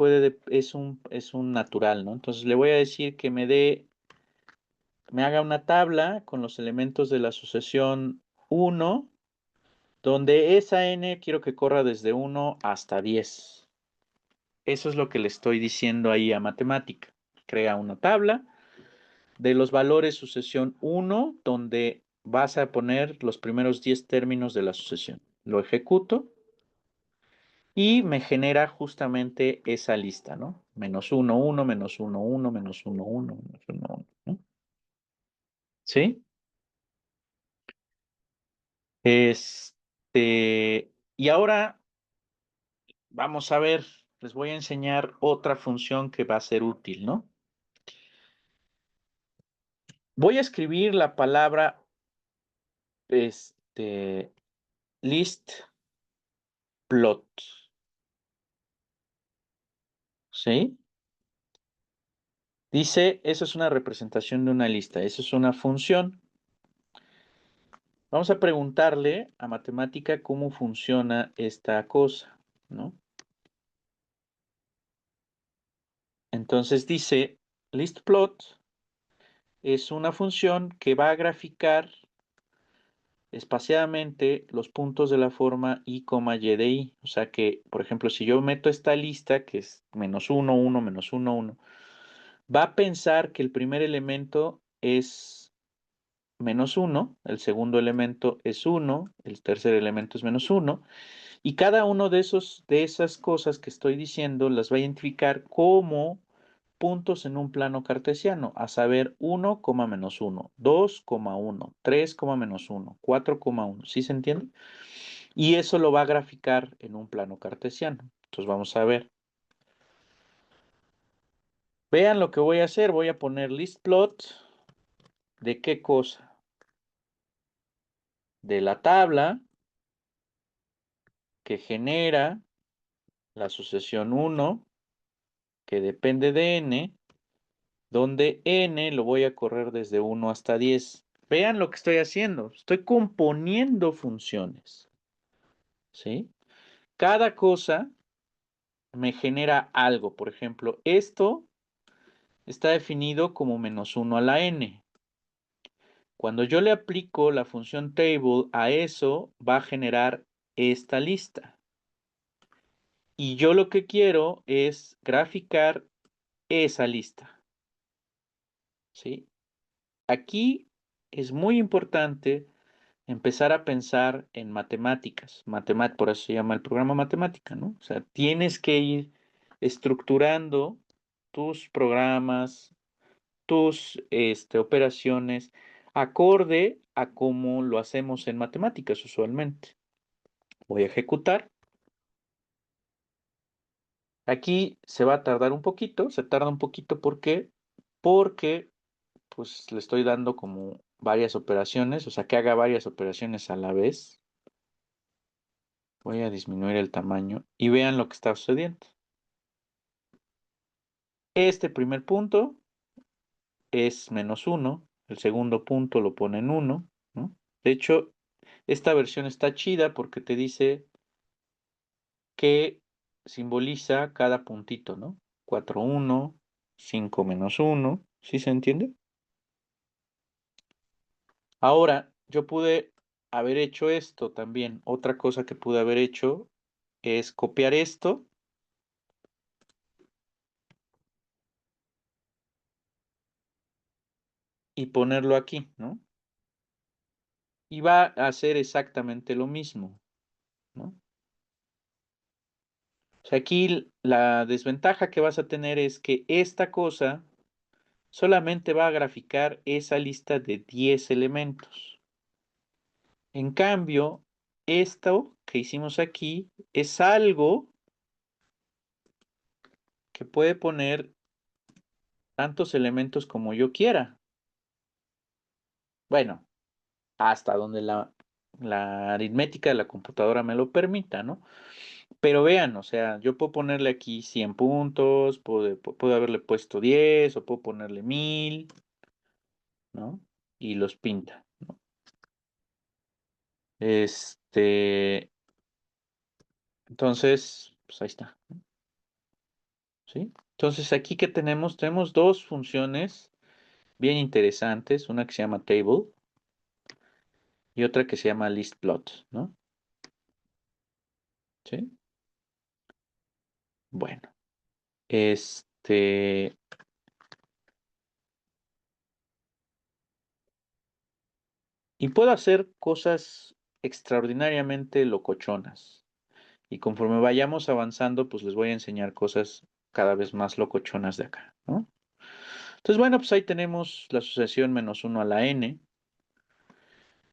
es un natural, ¿no? Entonces le voy a decir que me haga una tabla con los elementos de la sucesión 1, donde esa n quiero que corra desde 1 hasta 10. Eso es lo que le estoy diciendo ahí a matemática. Crea una tabla de los valores sucesión 1, donde vas a poner los primeros 10 términos de la sucesión. Lo ejecuto y me genera justamente esa lista, ¿no? Menos 1, 1, menos 1, 1, menos 1, 1, menos 1, 1, ¿no? ¿Sí? Y ahora vamos a ver, les voy a enseñar otra función que va a ser útil, ¿no? Voy a escribir la palabra, list plot, ¿sí? Dice, eso es una representación de una lista, eso es una función. Vamos a preguntarle a matemática cómo funciona esta cosa, ¿no? Entonces dice, listPlot es una función que va a graficar espaciadamente los puntos de la forma i, y de i. O sea que, por ejemplo, si yo meto esta lista, que es menos 1, 1, menos 1, 1, va a pensar que el primer elemento es menos 1, el segundo elemento es 1, el tercer elemento es menos 1, y cada uno de esas cosas que estoy diciendo las va a identificar como puntos en un plano cartesiano, a saber 1, menos 1, 2, 1, 3, menos 1, 4, 1. ¿Sí se entiende? Y eso lo va a graficar en un plano cartesiano. Entonces vamos a ver. Vean lo que voy a hacer. Voy a poner listplot. ¿De qué cosa? De la tabla que genera la sucesión 1, que depende de n, donde n lo voy a correr desde 1 hasta 10. Vean lo que estoy haciendo. Estoy componiendo funciones, ¿sí? Cada cosa me genera algo. Por ejemplo, esto está definido como menos 1 a la n. Cuando yo le aplico la función table a eso, va a generar esta lista. Y yo lo que quiero es graficar esa lista, ¿sí? Aquí es muy importante empezar a pensar en matemáticas. Por eso se llama el programa matemática, ¿no? O sea, tienes que ir estructurando tus programas, tus operaciones, acorde a cómo lo hacemos en matemáticas usualmente. Voy a ejecutar. Aquí se va a tardar un poquito, se tarda un poquito, ¿por qué? Porque pues le estoy dando como varias operaciones, o sea, que haga varias operaciones a la vez. Voy a disminuir el tamaño y vean lo que está sucediendo. Este primer punto es menos 1, el segundo punto lo pone en 1, ¿no? De hecho, esta versión está chida porque te dice que simboliza cada puntito, ¿no? 4, 1, 5, menos 1, ¿sí se entiende? Ahora, yo pude haber hecho esto también. Otra cosa que pude haber hecho es copiar esto y ponerlo aquí, ¿no? Y va a hacer exactamente lo mismo, ¿no? O sea, aquí la desventaja que vas a tener es que esta cosa solamente va a graficar esa lista de 10 elementos. En cambio, esto que hicimos aquí es algo que puede poner tantos elementos como yo quiera. Bueno, hasta donde la aritmética de la computadora me lo permita, ¿no? Pero vean, o sea, yo puedo ponerle aquí 100 puntos, puedo haberle puesto 10 o puedo ponerle 1000, ¿no? Y los pinta, ¿no? Entonces, pues ahí está, ¿sí? Entonces, aquí que tenemos, tenemos dos funciones bien interesantes, una que se llama table y otra que se llama listplot, ¿no? ¿Sí? Bueno, este, y puedo hacer cosas extraordinariamente locochonas. Y conforme vayamos avanzando, pues les voy a enseñar cosas cada vez más locochonas de acá, ¿no? Entonces, bueno, pues ahí tenemos la asociación -1 a la n.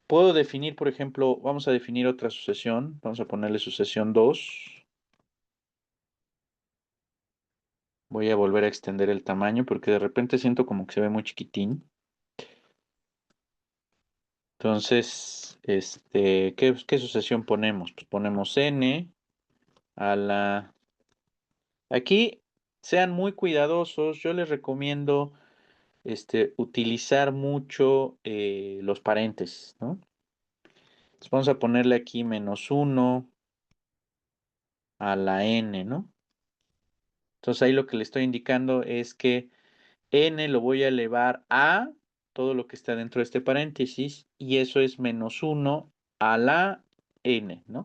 Puedo definir, por ejemplo, vamos a definir otra sucesión. Vamos a ponerle sucesión 2. Voy a volver a extender el tamaño porque de repente siento como que se ve muy chiquitín. Entonces, ¿qué sucesión ponemos? Pues ponemos n a la... Aquí sean muy cuidadosos. Yo les recomiendo utilizar mucho los paréntesis, ¿no? Entonces vamos a ponerle aquí -1 a la n, ¿no? Entonces ahí lo que le estoy indicando es que n lo voy a elevar a todo lo que está dentro de este paréntesis y eso es -1 a la n, ¿no?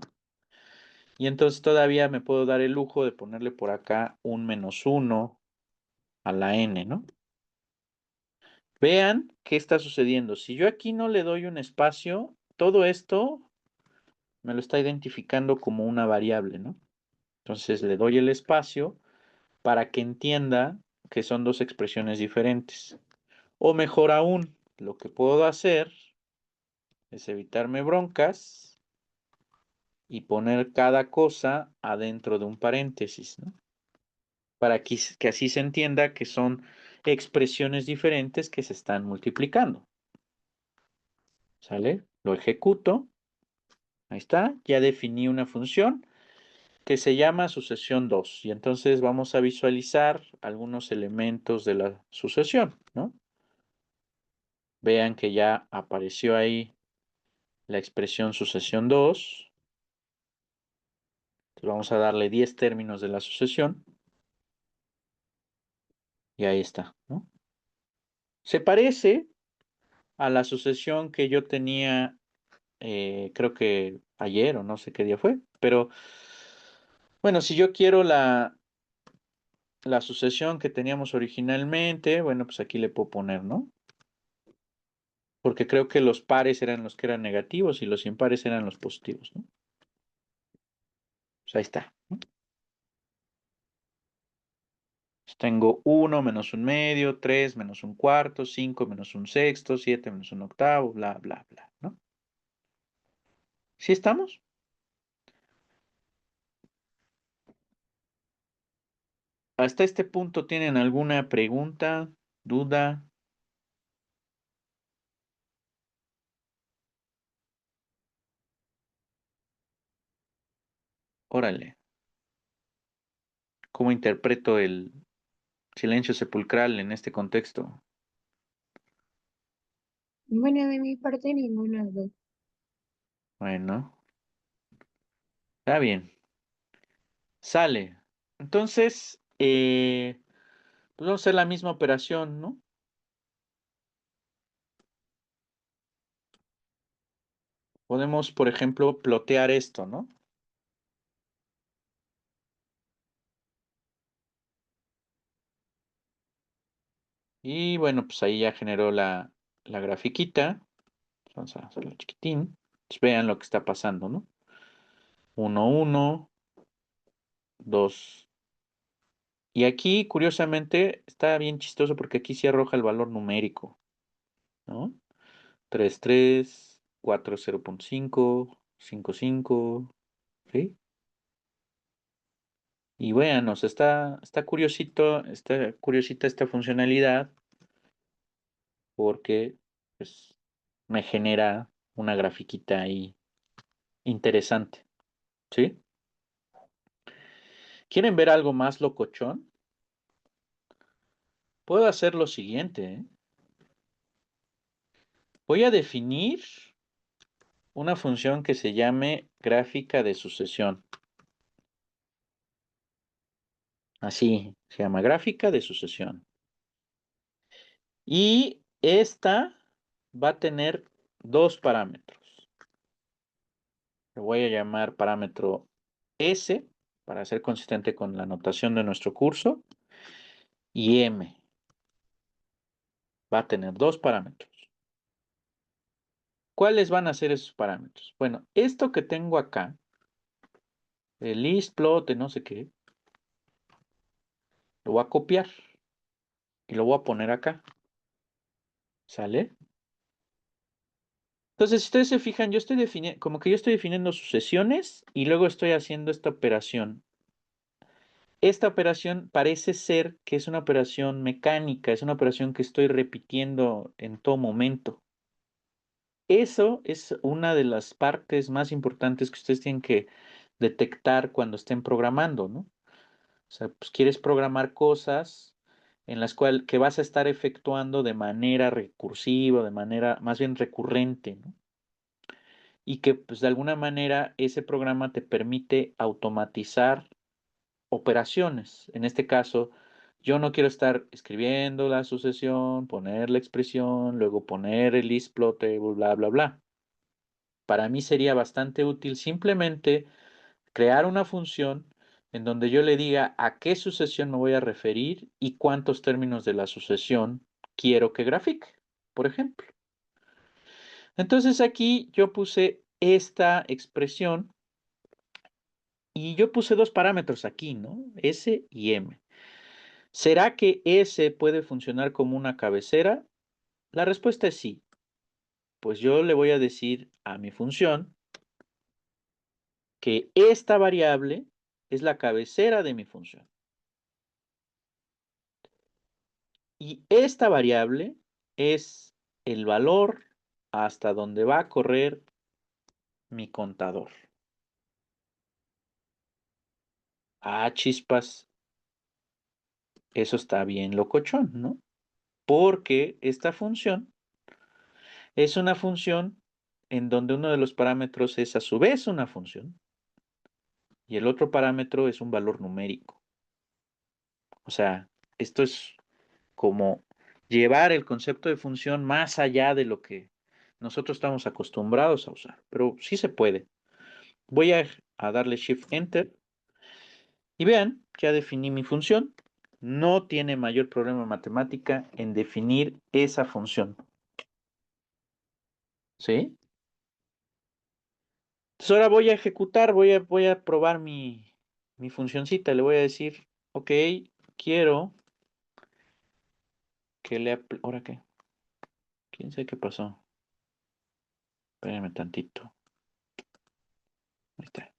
Y entonces todavía me puedo dar el lujo de ponerle por acá un -1 a la n, ¿no? Vean qué está sucediendo. Si yo aquí no le doy un espacio, todo esto me lo está identificando como una variable, ¿no? Entonces le doy el espacio para que entienda que son dos expresiones diferentes. O mejor aún, lo que puedo hacer es evitarme broncas y poner cada cosa adentro de un paréntesis, ¿no? Para que así se entienda que son expresiones diferentes que se están multiplicando. ¿Sale? Lo ejecuto. Ahí está. Ya definí una función que se llama sucesión 2. Y entonces vamos a visualizar algunos elementos de la sucesión, ¿no? Vean que ya apareció ahí la expresión sucesión 2. Entonces vamos a darle 10 términos de la sucesión. Y ahí está, ¿no? Se parece a la sucesión que yo tenía, creo que ayer o no sé qué día fue. Pero bueno, si yo quiero la sucesión que teníamos originalmente, bueno, pues aquí le puedo poner, ¿no? Porque creo que los pares eran los que eran negativos y los impares eran los positivos, ¿no? Pues ahí está, ¿no? Pues tengo 1 menos un medio, 3 menos un cuarto, 5 menos un sexto, 7 menos un octavo, bla, bla, bla, ¿no? ¿Sí estamos? ¿Hasta este punto tienen alguna pregunta, duda? Órale, ¿cómo interpreto el silencio sepulcral en este contexto? Bueno, de mi parte ninguna duda. Bueno, está bien. Sale. Entonces, pues vamos a hacer la misma operación, ¿no? Podemos, por ejemplo, plotear esto, ¿no? Y bueno, pues ahí ya generó la grafiquita. Vamos a hacerlo chiquitín. Pues vean lo que está pasando, ¿no? 1, 1, 2. Y aquí, curiosamente, está bien chistoso porque aquí sí arroja el valor numérico, ¿no? 3, 3, 4, 0.5, 5, 5, ¿sí? Y vean, o sea, está curiosita esta funcionalidad porque pues, me genera una grafiquita ahí interesante, ¿sí? ¿Quieren ver algo más locochón? Puedo hacer lo siguiente, ¿eh? Voy a definir una función que se llame gráfica de sucesión. Así, se llama gráfica de sucesión. Y esta va a tener dos parámetros. Le voy a llamar parámetro S para ser consistente con la notación de nuestro curso y M. Va a tener dos parámetros. ¿Cuáles van a ser esos parámetros? Bueno, esto que tengo acá, el list plot de no sé qué, lo voy a copiar y lo voy a poner acá. ¿Sale? Entonces, si ustedes se fijan, yo estoy definiendo, como que yo estoy definiendo sucesiones y luego estoy haciendo esta operación. Esta operación parece ser que es una operación mecánica, es una operación que estoy repitiendo en todo momento. Eso es una de las partes más importantes que ustedes tienen que detectar cuando estén programando, ¿no? O sea, pues quieres programar cosas en las cuales que vas a estar efectuando de manera recursiva, de manera más bien recurrente, ¿no? Y que pues de alguna manera ese programa te permite automatizar operaciones. En este caso, yo no quiero estar escribiendo la sucesión, poner la expresión, luego poner el list plot table, bla, bla, bla. Para mí sería bastante útil simplemente crear una función en donde yo le diga a qué sucesión me voy a referir y cuántos términos de la sucesión quiero que grafique, por ejemplo. Entonces aquí yo puse esta expresión y yo puse dos parámetros aquí, ¿no? S y M. ¿Será que S puede funcionar como una cabecera? La respuesta es sí. Pues yo le voy a decir a mi función que esta variable es la cabecera de mi función. Y esta variable es el valor hasta donde va a correr mi contador. Ah, chispas, eso está bien locochón, ¿no? Porque esta función es una función en donde uno de los parámetros es a su vez una función y el otro parámetro es un valor numérico. O sea, esto es como llevar el concepto de función más allá de lo que nosotros estamos acostumbrados a usar, pero sí se puede. Voy a darle Shift Enter y vean, ya definí mi función. No tiene mayor problema en matemática en definir esa función. ¿Sí? Entonces ahora voy a ejecutar, voy a probar mi funcioncita. Le voy a decir, ok, quiero que le... ¿Ahora qué? ¿Quién sabe qué pasó? Espérenme tantito. Ahí está.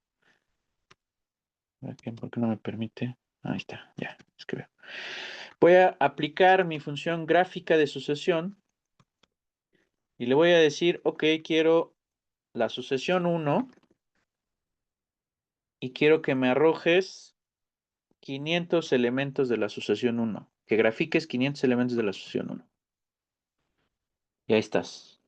¿Por qué no me permite? Ahí está, ya, escribió. Voy a aplicar mi función gráfica de sucesión y le voy a decir, ok, quiero la sucesión 1 y quiero que me arrojes 500 elementos de la sucesión 1, que grafiques 500 elementos de la sucesión 1. Y ahí estás.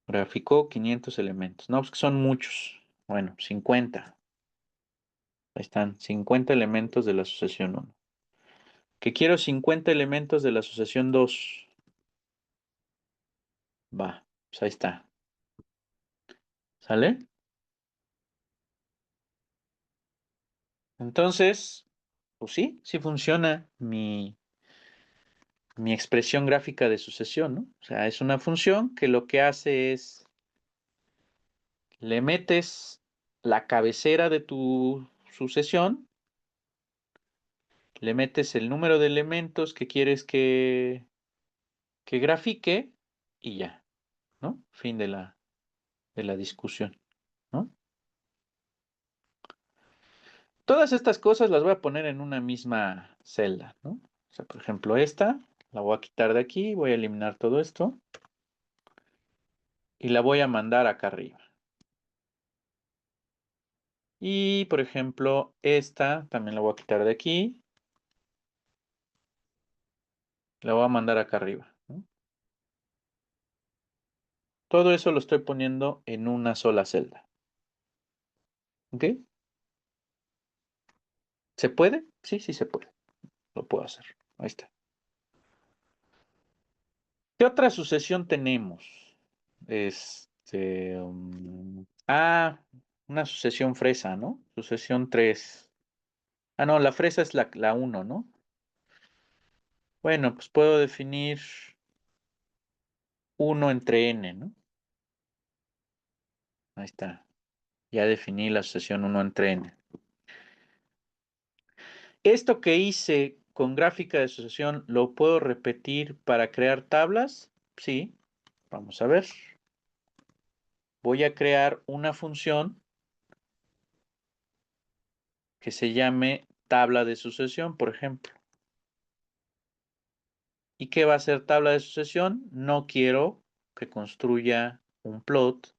Graficó 500 elementos. No, pues que son muchos. Bueno, 50. Ahí están, 50 elementos de la sucesión 1. Que quiero 50 elementos de la sucesión 2. Va, pues ahí está. ¿Sale? Entonces, Pues sí, sí funciona mi expresión gráfica de sucesión, ¿no? O sea, es una función que lo que hace es, le metes la cabecera de tu sucesión, le metes el número de elementos que quieres que grafique y ya, ¿no? Fin de la discusión, ¿no? Todas estas cosas las voy a poner en una misma celda, ¿no? O sea, por ejemplo, esta la voy a quitar de aquí, voy a eliminar todo esto y la voy a mandar acá arriba. Y, por ejemplo, esta también la voy a quitar de aquí, la voy a mandar acá arriba, ¿no? Todo eso lo estoy poniendo en una sola celda. ¿Ok? ¿Se puede? Sí, sí se puede. Lo puedo hacer. Ahí está. ¿Qué otra sucesión tenemos? Una sucesión fresa, ¿no? Sucesión 3. Ah, no, la fresa es la 1, ¿no? Bueno, pues puedo definir 1 entre n, ¿no? Ahí está. Ya definí la sucesión 1 entre n. Esto que hice con gráfica de sucesión, ¿lo puedo repetir para crear tablas? Sí. Vamos a ver. Voy a crear una función que se llame tabla de sucesión, por ejemplo. ¿Y qué va a ser tabla de sucesión? No quiero que construya un plot,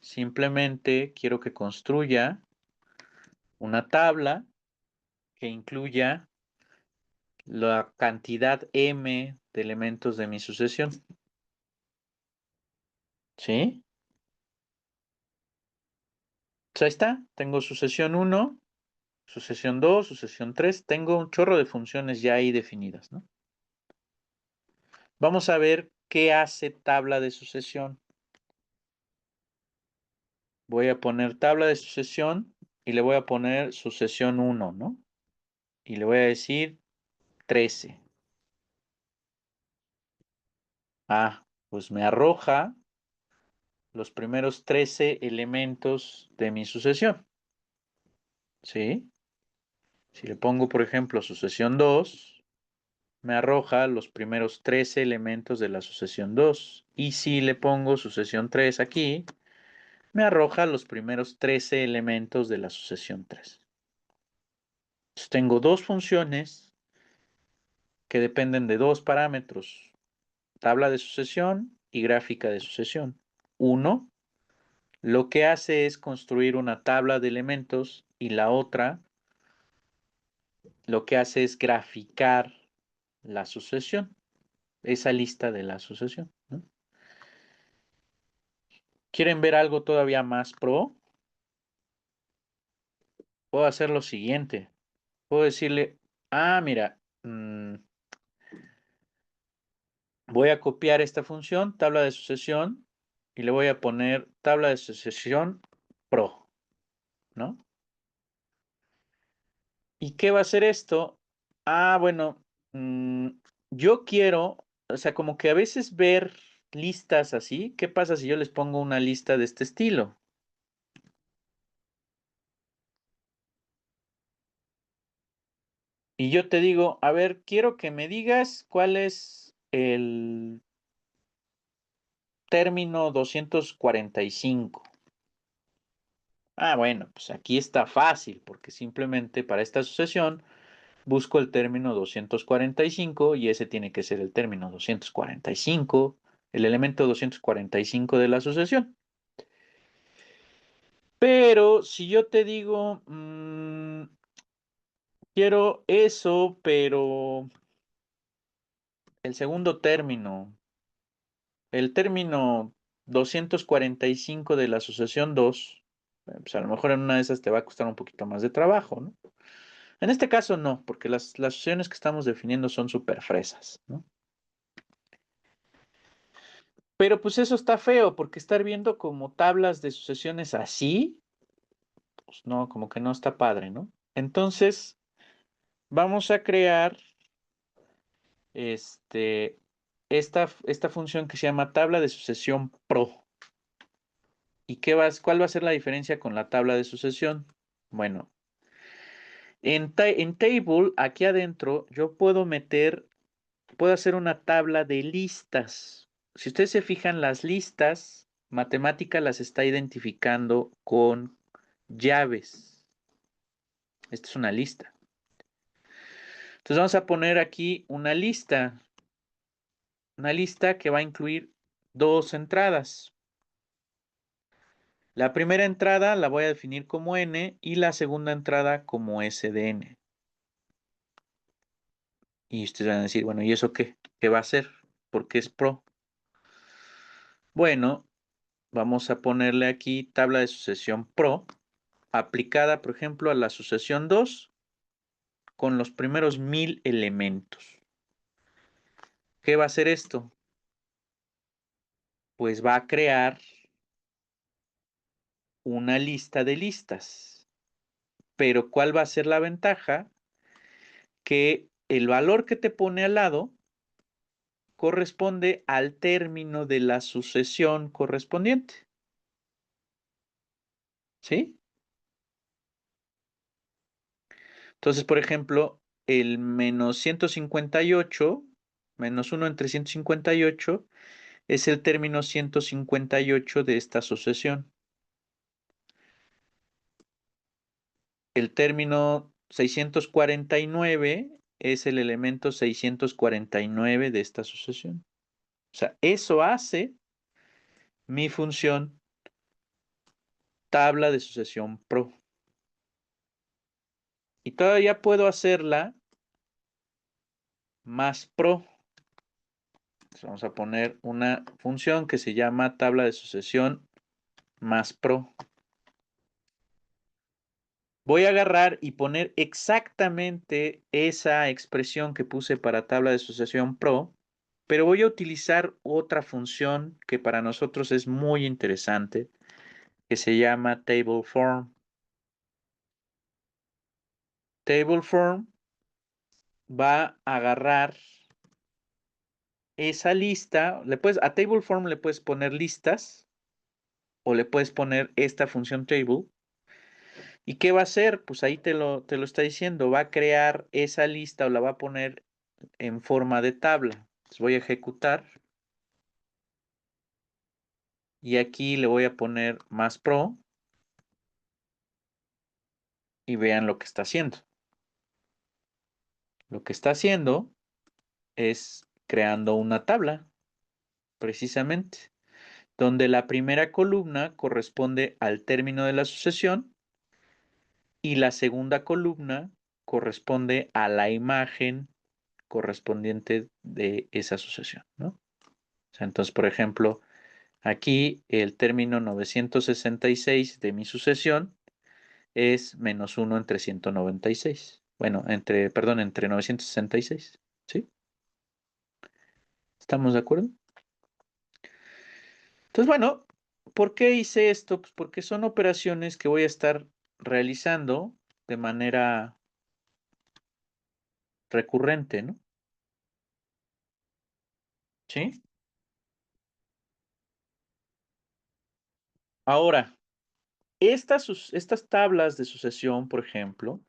simplemente quiero que construya una tabla que incluya la cantidad m de elementos de mi sucesión. ¿Sí? Pues ahí está, tengo sucesión 1, sucesión 2, sucesión 3, tengo un chorro de funciones ya ahí definidas, ¿no? Vamos a ver qué hace tabla de sucesión. Voy a poner tabla de sucesión y le voy a poner sucesión 1, ¿no? Y le voy a decir 13. Ah, pues me arroja los primeros 13 elementos de mi sucesión. ¿Sí? Si le pongo, por ejemplo, sucesión 2, me arroja los primeros 13 elementos de la sucesión 2. Y si le pongo sucesión 3 aquí, me arroja los primeros 13 elementos de la sucesión 3. Entonces tengo dos funciones que dependen de dos parámetros, tabla de sucesión y gráfica de sucesión. Uno, lo que hace es construir una tabla de elementos y la otra lo que hace es graficar la sucesión, esa lista de la sucesión, ¿no? ¿Quieren ver algo todavía más pro? Puedo hacer lo siguiente. Puedo decirle, mira, voy a copiar esta función, tabla de sucesión, y le voy a poner tabla de sucesión pro, ¿no? ¿Y qué va a hacer esto? Bueno, yo quiero, o sea, como que a veces ver listas así, ¿qué pasa si yo les pongo una lista de este estilo? Y yo te digo, a ver, quiero que me digas cuál es el término 245. Bueno, pues aquí está fácil, porque simplemente para esta sucesión busco el término 245 y ese tiene que ser el término 245, el elemento 245 de la sucesión. Pero si yo te digo, quiero eso, pero el segundo término, el término 245 de la asociación 2, pues a lo mejor en una de esas te va a costar un poquito más de trabajo, ¿no? En este caso no, porque las asociaciones que estamos definiendo son súper fresas, ¿no? Pero pues eso está feo, porque estar viendo como tablas de sucesiones así, pues no, como que no está padre, ¿no? Entonces, vamos a crear esta función que se llama tabla de sucesión pro. ¿Y cuál va a ser la diferencia con la tabla de sucesión? Bueno, en table, aquí adentro, yo puedo hacer una tabla de listas. Si ustedes se fijan, las listas, matemática las está identificando con llaves. Esta es una lista. Entonces vamos a poner aquí una lista que va a incluir dos entradas. La primera entrada la voy a definir como n y la segunda entrada como s de n. Y ustedes van a decir, bueno, ¿y eso qué? ¿Qué va a hacer? Porque es pro. Bueno, vamos a ponerle aquí tabla de sucesión pro, aplicada, por ejemplo, a la sucesión 2 con los primeros 1000 elementos. ¿Qué va a hacer esto? Pues va a crear una lista de listas. Pero ¿cuál va a ser la ventaja? Que el valor que te pone al lado corresponde al término de la sucesión correspondiente. ¿Sí? Entonces, por ejemplo, el menos 158, menos 1 entre 158, es el término 158 de esta sucesión. El término 649 es el elemento 649 de esta sucesión. O sea, eso hace mi función tabla de sucesión pro. Y todavía puedo hacerla más pro. Entonces vamos a poner una función que se llama tabla de sucesión más pro. Voy a agarrar y poner exactamente esa expresión que puse para tabla de sucesión pro, pero voy a utilizar otra función que para nosotros es muy interesante, que se llama table form. Table form va a agarrar esa lista, a table form le puedes poner listas o le puedes poner esta función table. ¿Y qué va a hacer? Pues ahí te lo está diciendo, va a crear esa lista o la va a poner en forma de tabla. Entonces voy a ejecutar y aquí le voy a poner más pro y vean lo que está haciendo. Lo que está haciendo es creando una tabla, precisamente, donde la primera columna corresponde al término de la sucesión y la segunda columna corresponde a la imagen correspondiente de esa sucesión, ¿no? O sea, entonces, por ejemplo, aquí el término 966 de mi sucesión es menos 1 entre 196. Bueno, entre 966. ¿Sí? ¿Estamos de acuerdo? Entonces, bueno, ¿por qué hice esto? Pues porque son operaciones que voy a estar realizando de manera recurrente, ¿no? ¿Sí? Ahora, estas tablas de sucesión, por ejemplo,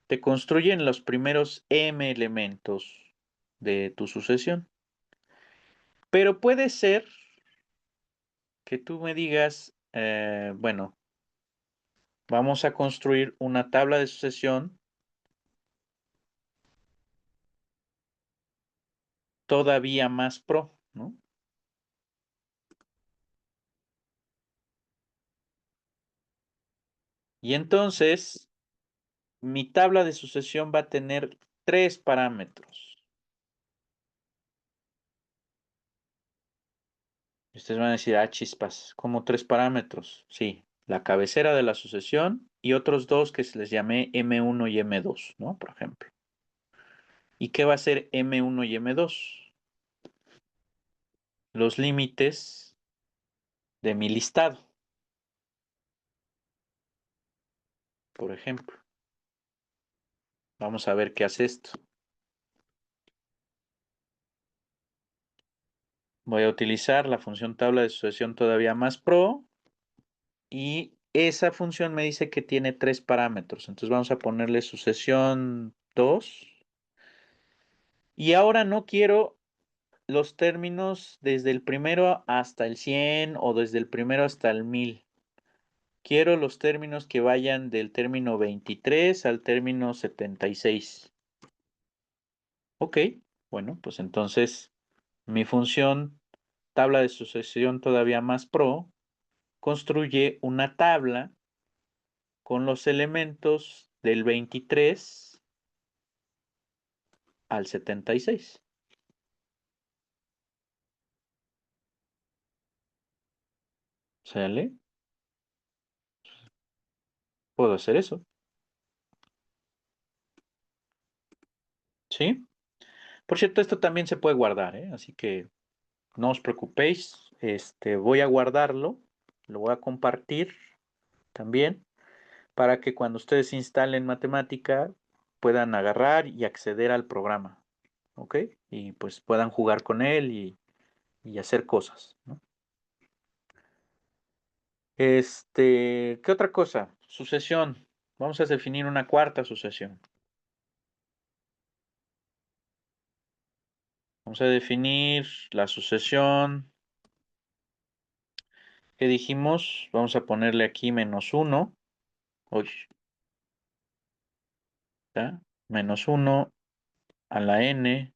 te construyen los primeros m elementos de tu sucesión. Pero puede ser que tú me digas, bueno, vamos a construir una tabla de sucesión todavía más pro, ¿no? Y entonces mi tabla de sucesión va a tener tres parámetros. Y ustedes van a decir, ah, chispas, ¿cómo tres parámetros? Sí, la cabecera de la sucesión y otros dos que se les llamé M1 y M2, ¿no? Por ejemplo. ¿Y qué va a ser M1 y M2? Los límites de mi listado, por ejemplo. Vamos a ver qué hace esto. Voy a utilizar la función tabla de sucesión todavía más pro y esa función me dice que tiene 3 parámetros. Entonces vamos a ponerle sucesión 2. Y ahora no quiero los términos desde el primero hasta el 100 o desde el primero hasta el 1000. Quiero los términos que vayan del término 23 al término 76. Ok, bueno, pues entonces mi función tabla de sucesión todavía más pro construye una tabla con los elementos del 23 al 76. ¿Sale? Puedo hacer eso. ¿Sí? Por cierto, esto también se puede guardar, ¿eh? Así que no os preocupéis. Voy a guardarlo. Lo voy a compartir también para que cuando ustedes instalen matemática puedan agarrar y acceder al programa. ¿Ok? Y pues puedan jugar con él y hacer cosas, ¿no? ¿Qué otra cosa? Sucesión. Vamos a definir una cuarta sucesión. Vamos a definir la sucesión que dijimos. Vamos a ponerle aquí -1. Uy, ¿está? -1 a la n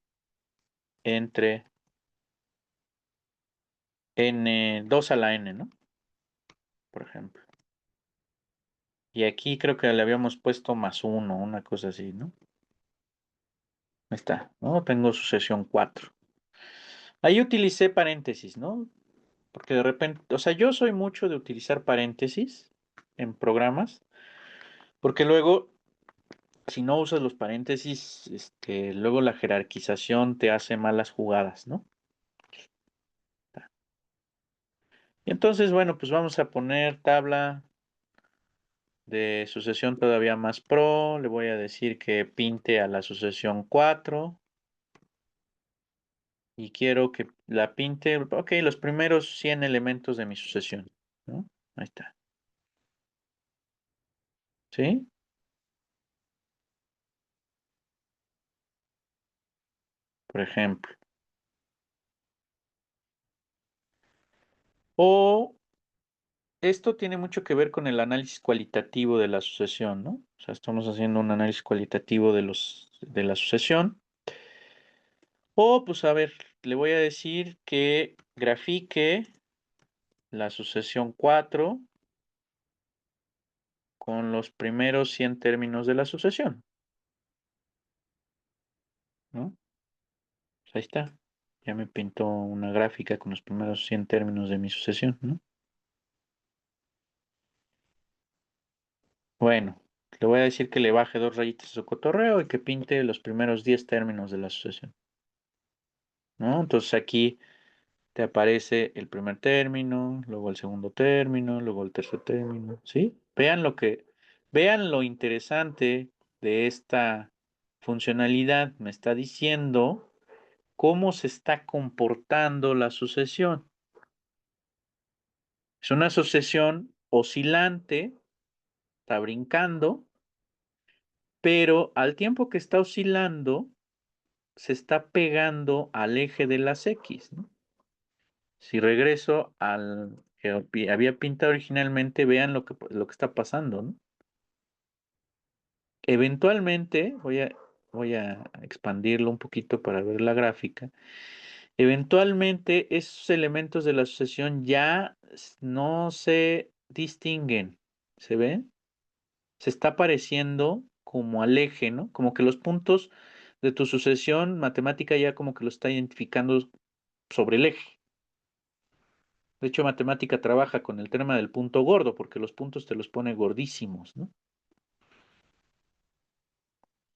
entre n, 2 a la n, ¿no? Por ejemplo. Y aquí creo que le habíamos puesto +1, una cosa así, ¿no? Ahí está, ¿no? Tengo sucesión 4. Ahí utilicé paréntesis, ¿no? Porque de repente, o sea, yo soy mucho de utilizar paréntesis en programas, porque luego, si no usas los paréntesis, luego la jerarquización te hace malas jugadas, ¿no? Y entonces, bueno, pues vamos a poner tabla de sucesión todavía más pro. Le voy a decir que pinte a la sucesión 4 y quiero que la pinte, ok, los primeros 100 elementos de mi sucesión, ¿no? Ahí está. ¿Sí? Por ejemplo. O esto tiene mucho que ver con el análisis cualitativo de la sucesión, ¿no? O sea, estamos haciendo un análisis cualitativo de la sucesión. O, pues a ver, le voy a decir que grafique la sucesión 4 con los primeros 100 términos de la sucesión, ¿no? Pues ahí está. Ya me pintó una gráfica con los primeros 100 términos de mi sucesión, ¿no? Bueno, le voy a decir que le baje 2 rayitas a su cotorreo y que pinte los primeros 10 términos de la sucesión, ¿no? Entonces aquí te aparece el primer término, luego el segundo término, luego el tercer término, ¿sí? Vean lo interesante de esta funcionalidad. Me está diciendo cómo se está comportando la sucesión. Es una sucesión oscilante, está brincando, pero al tiempo que está oscilando, se está pegando al eje de las X, ¿no? Si regreso al que había pintado originalmente, vean lo que está pasando, ¿no? Eventualmente, voy a expandirlo un poquito para ver la gráfica. Eventualmente, esos elementos de la sucesión ya no se distinguen. ¿Se ve? Se está pareciendo como al eje, ¿no? Como que los puntos de tu sucesión matemática ya como que lo está identificando sobre el eje. De hecho, matemática trabaja con el tema del punto gordo, porque los puntos te los pone gordísimos, ¿no?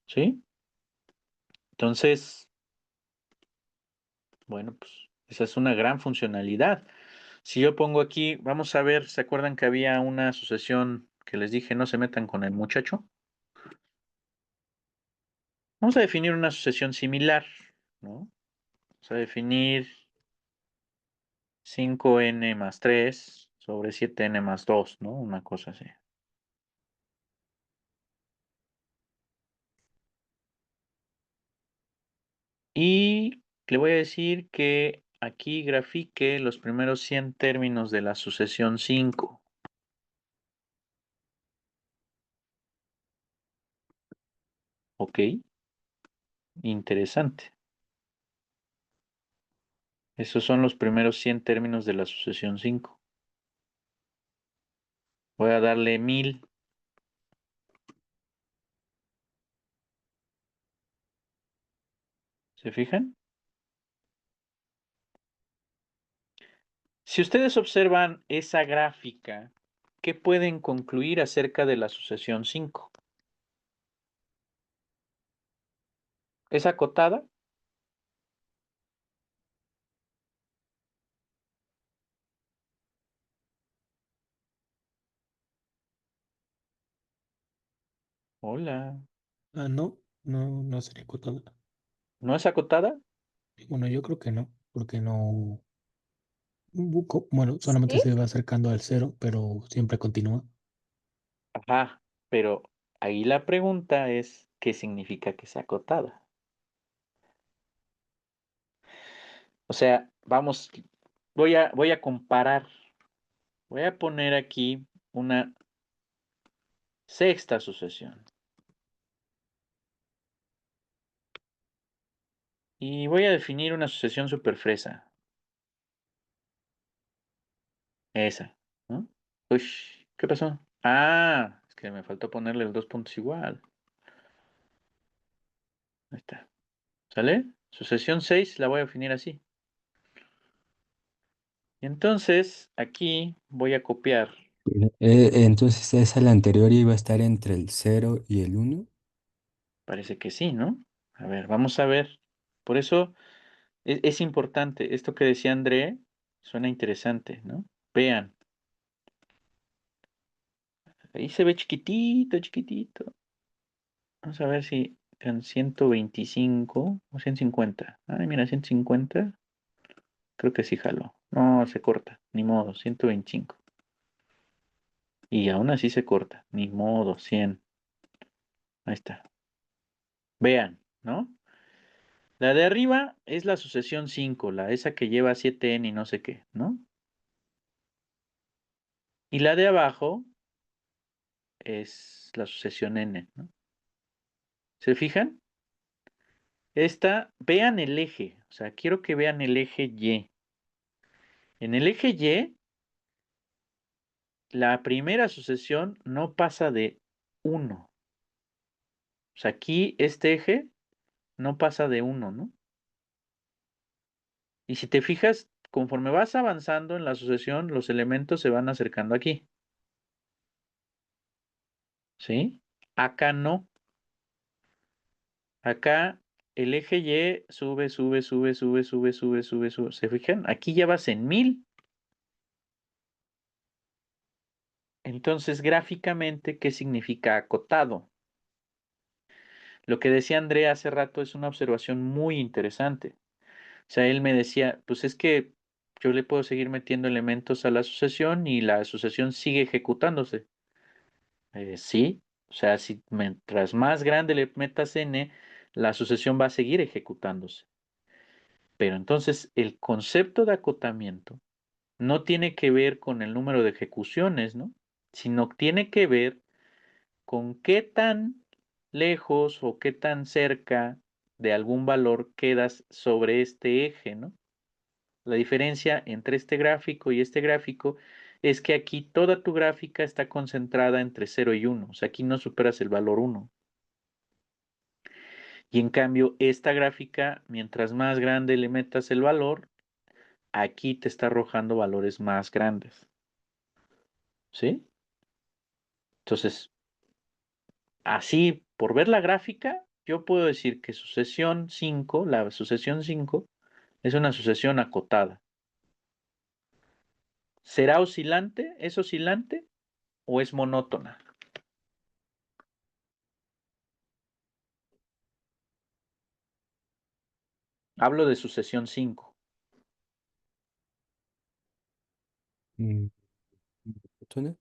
¿Sí? Entonces, bueno, pues esa es una gran funcionalidad. Si yo pongo aquí, vamos a ver, ¿se acuerdan que había una sucesión que les dije no se metan con el muchacho? Vamos a definir una sucesión similar, ¿no? Vamos a definir 5n más 3 sobre 7n más 2, ¿no? Una cosa así. Y le voy a decir que aquí grafique los primeros 100 términos de la sucesión 5. Ok, interesante. Esos son los primeros 100 términos de la sucesión 5. Voy a darle 1000. ¿Se fijan? Si ustedes observan esa gráfica, ¿qué pueden concluir acerca de la sucesión 5? ¿Es acotada? Hola. Ah, no, no sería acotada. ¿No es acotada? Bueno, yo creo que no, porque no, bueno, solamente ¿Sí? se va acercando al cero, pero siempre continúa. Ajá, pero ahí la pregunta es, ¿qué significa que sea acotada? O sea, vamos, voy a comparar. Voy a poner aquí una sexta sucesión. Y voy a definir una sucesión superfresa. Esa, ¿no? Uy, ¿qué pasó? Ah, es que me faltó ponerle el dos puntos igual. Ahí está. ¿Sale? Sucesión 6 la voy a definir así. Y entonces, aquí voy a copiar. Entonces esa la anterior iba a estar entre el cero y el uno. Parece que sí, ¿no? A ver, vamos a ver. Por eso es importante. Esto que decía André suena interesante, ¿no? Vean. Ahí se ve chiquitito, chiquitito. Vamos a ver si en 125 o 150. Ay, mira, 150. Creo que sí jaló. No, se corta. Ni modo, 125. Y aún así se corta. Ni modo, 100. Ahí está. Vean, ¿no? La de arriba es la sucesión 5, esa que lleva 7n y no sé qué, ¿no? Y la de abajo es la sucesión n, ¿no? ¿Se fijan? Vean el eje, o sea, quiero que vean el eje Y. En el eje Y, la primera sucesión no pasa de 1. O sea, aquí este eje no pasa de 1, ¿no? Y si te fijas, conforme vas avanzando en la sucesión, los elementos se van acercando aquí. ¿Sí? Acá no. Acá el eje Y sube, sube, sube, sube, sube, sube, sube, sube. ¿Se fijan? Aquí ya vas en 1000. Entonces, gráficamente, ¿qué significa acotado? Lo que decía Andrea hace rato es una observación muy interesante. O sea, él me decía, pues es que yo le puedo seguir metiendo elementos a la sucesión y la sucesión sigue ejecutándose. Sí, o sea, si mientras más grande le metas n, la sucesión va a seguir ejecutándose. Pero entonces el concepto de acotamiento no tiene que ver con el número de ejecuciones, ¿no? Sino tiene que ver con qué tan lejos o qué tan cerca de algún valor quedas sobre este eje, ¿no? La diferencia entre este gráfico y este gráfico es que aquí toda tu gráfica está concentrada entre 0 y 1, o sea, aquí no superas el valor 1. Y en cambio, esta gráfica, mientras más grande le metas el valor, aquí te está arrojando valores más grandes. ¿Sí? Entonces, así, por ver la gráfica, yo puedo decir que sucesión 5, la sucesión 5, es una sucesión acotada. ¿Será oscilante? ¿Es oscilante o es monótona? Hablo de sucesión 5. Mm, ¿monótona?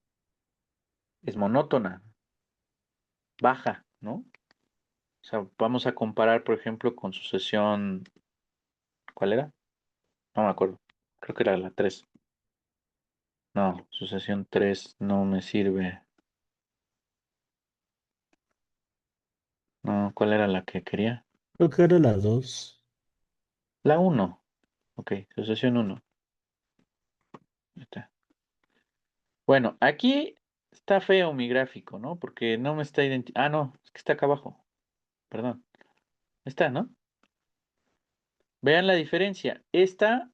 Es monótona, baja, ¿no? O sea, vamos a comparar, por ejemplo, con sucesión, ¿cuál era? No me acuerdo. Creo que era la 3. No, sucesión 3 no me sirve. No, ¿cuál era la que quería? Creo que era la 2. La 1. Ok, sucesión 1. Está. Bueno, aquí está feo mi gráfico, ¿no? Porque no me está identificando. Ah, no, es que está acá abajo. Perdón. Está, ¿no? Vean la diferencia. Esta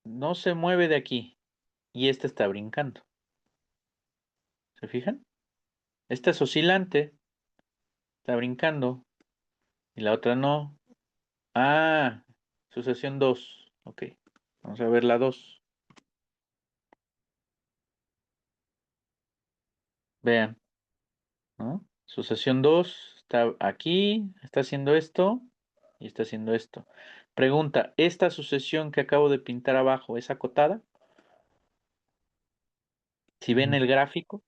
no se mueve de aquí y esta está brincando. ¿Se fijan? Esta es oscilante, está brincando y la otra no. Ah, sucesión 2. Ok, vamos a ver la 2. Vean, ¿no? Sucesión 2 está aquí, está haciendo esto y está haciendo esto. Pregunta, ¿esta sucesión que acabo de pintar abajo es acotada? Si ven el gráfico,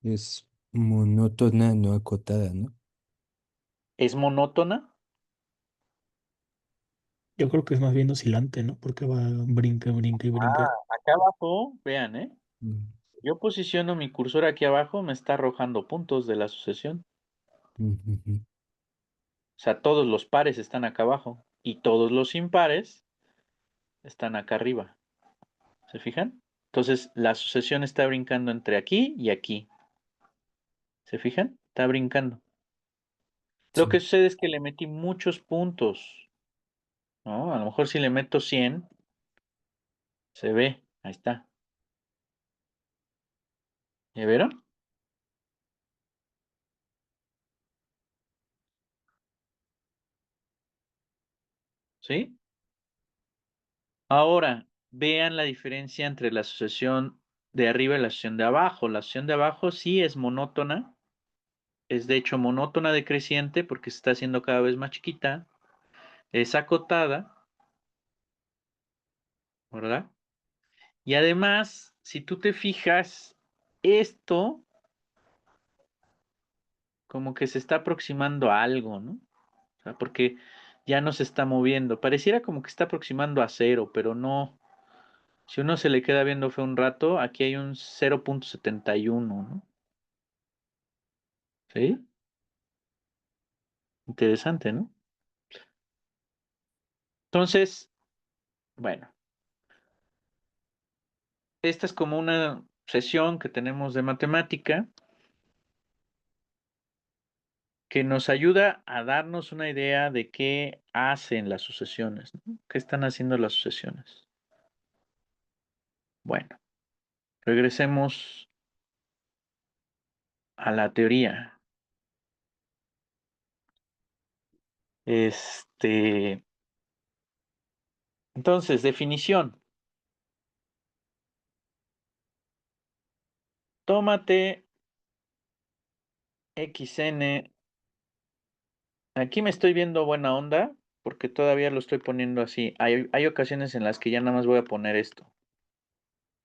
Es monótona, no acotada, ¿no? ¿es monótona? Yo creo que es más bien oscilante, ¿no? Porque va brinca, brinca y brinca. Acá abajo, vean, ¿eh? Mm, Yo posiciono mi cursor aquí abajo, me está arrojando puntos de la sucesión. ujú. O sea, todos los pares están acá abajo y todos los impares están acá arriba. ¿Se fijan? Entonces, la sucesión está brincando entre aquí y aquí. ¿Se fijan? Está brincando. Lo que Sí, sucede es que le metí muchos puntos, ¿no? A lo mejor si le meto 100, se ve. Ahí está. ¿Ya vieron? ¿Sí? Ahora, vean la diferencia entre la sucesión de arriba y la sucesión de abajo. La sucesión de abajo sí es monótona, es de hecho monótona decreciente porque se está haciendo cada vez más chiquita, es acotada, ¿verdad? Y además, si tú te fijas, esto como que se está aproximando a algo, ¿no? O sea, porque ya no se está moviendo. Pareciera como que está aproximando a cero, pero no. Si uno se le queda viendo fue un rato, aquí hay un 0,71, ¿no? ¿Sí? Interesante, ¿no? Entonces, bueno, esta es como una sesión que tenemos de matemática que nos ayuda a darnos una idea de qué hacen las sucesiones, ¿no? ¿Qué están haciendo las sucesiones? Bueno, regresemos a la teoría. Este, entonces, definición. Tómate xn. Aquí me estoy viendo buena onda porque todavía lo estoy poniendo así. Hay ocasiones en las que ya nada más voy a poner esto,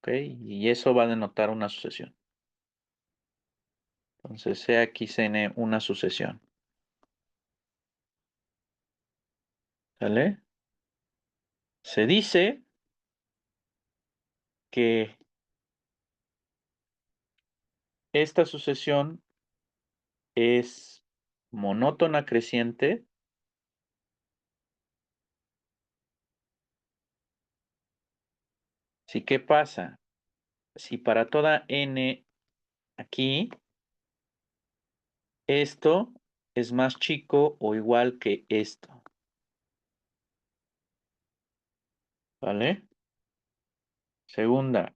¿ok? Y eso va a denotar una sucesión. Entonces, CXN una sucesión. ¿Sale? Se dice que esta sucesión es monótona creciente. ¿Sí? ¿Qué pasa? Si para toda n aquí, esto es más chico o igual que esto. ¿Vale? Segunda,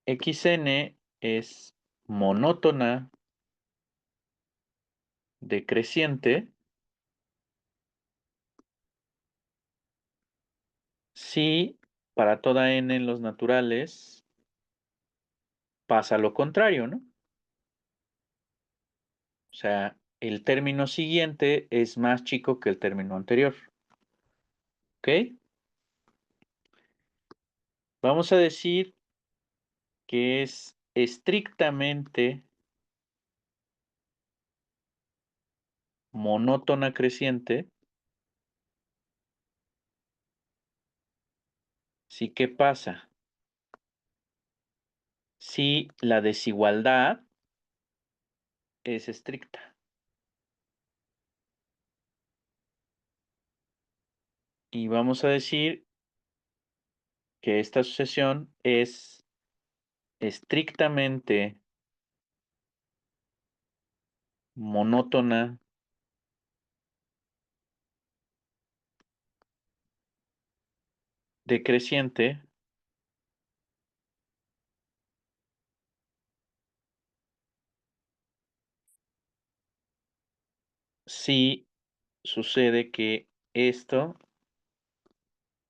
xn es monótona decreciente si para toda n en los naturales pasa lo contrario, ¿no? sea, el término siguiente es más chico que el término anterior. ¿Ok? Vamos a decir que es estrictamente monótona creciente. Sí, ¿qué pasa? Si la desigualdad es estricta. Y vamos a decir que esta sucesión es estrictamente monótona decreciente si sucede que esto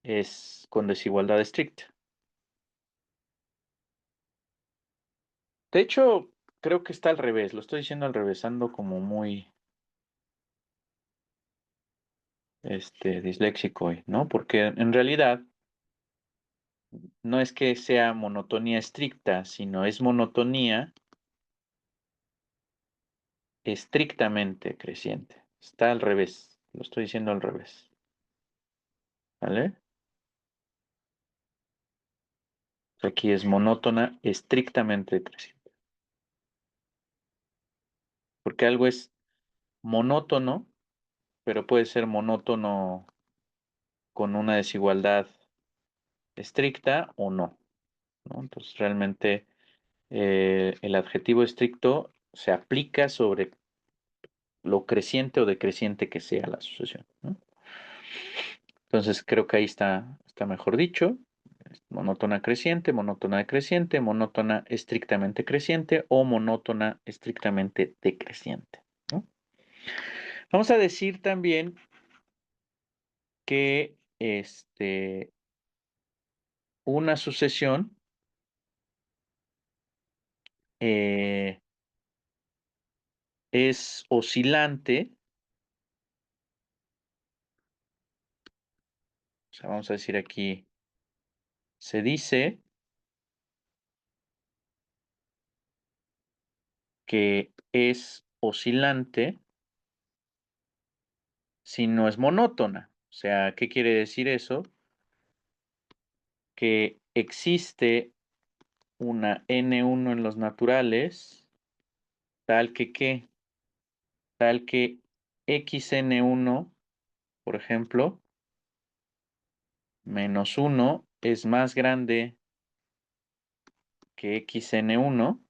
es con desigualdad estricta. De hecho, creo que está al revés, lo estoy diciendo al revés, ando como muy disléxico hoy, ¿no? Porque en realidad no es que sea monotonía estricta, sino es monotonía estrictamente creciente. Está al revés, lo estoy diciendo al revés. ¿Vale? Aquí es monótona estrictamente creciente. Porque algo es monótono, pero puede ser monótono con una desigualdad estricta o no, ¿no? Entonces realmente el adjetivo estricto se aplica sobre lo creciente o decreciente que sea la sucesión, ¿no? Entonces creo que ahí está mejor dicho. Monótona creciente, monótona decreciente, monótona estrictamente creciente o monótona estrictamente decreciente, ¿no? Vamos a decir también que una sucesión eh, es oscilante. O sea, vamos a decir aquí, se dice que es oscilante si no es monótona. O sea, ¿qué quiere decir eso? Que existe una N1 en los naturales, tal que ¿qué? Tal que XN1, por ejemplo, menos 1 es más grande que XN1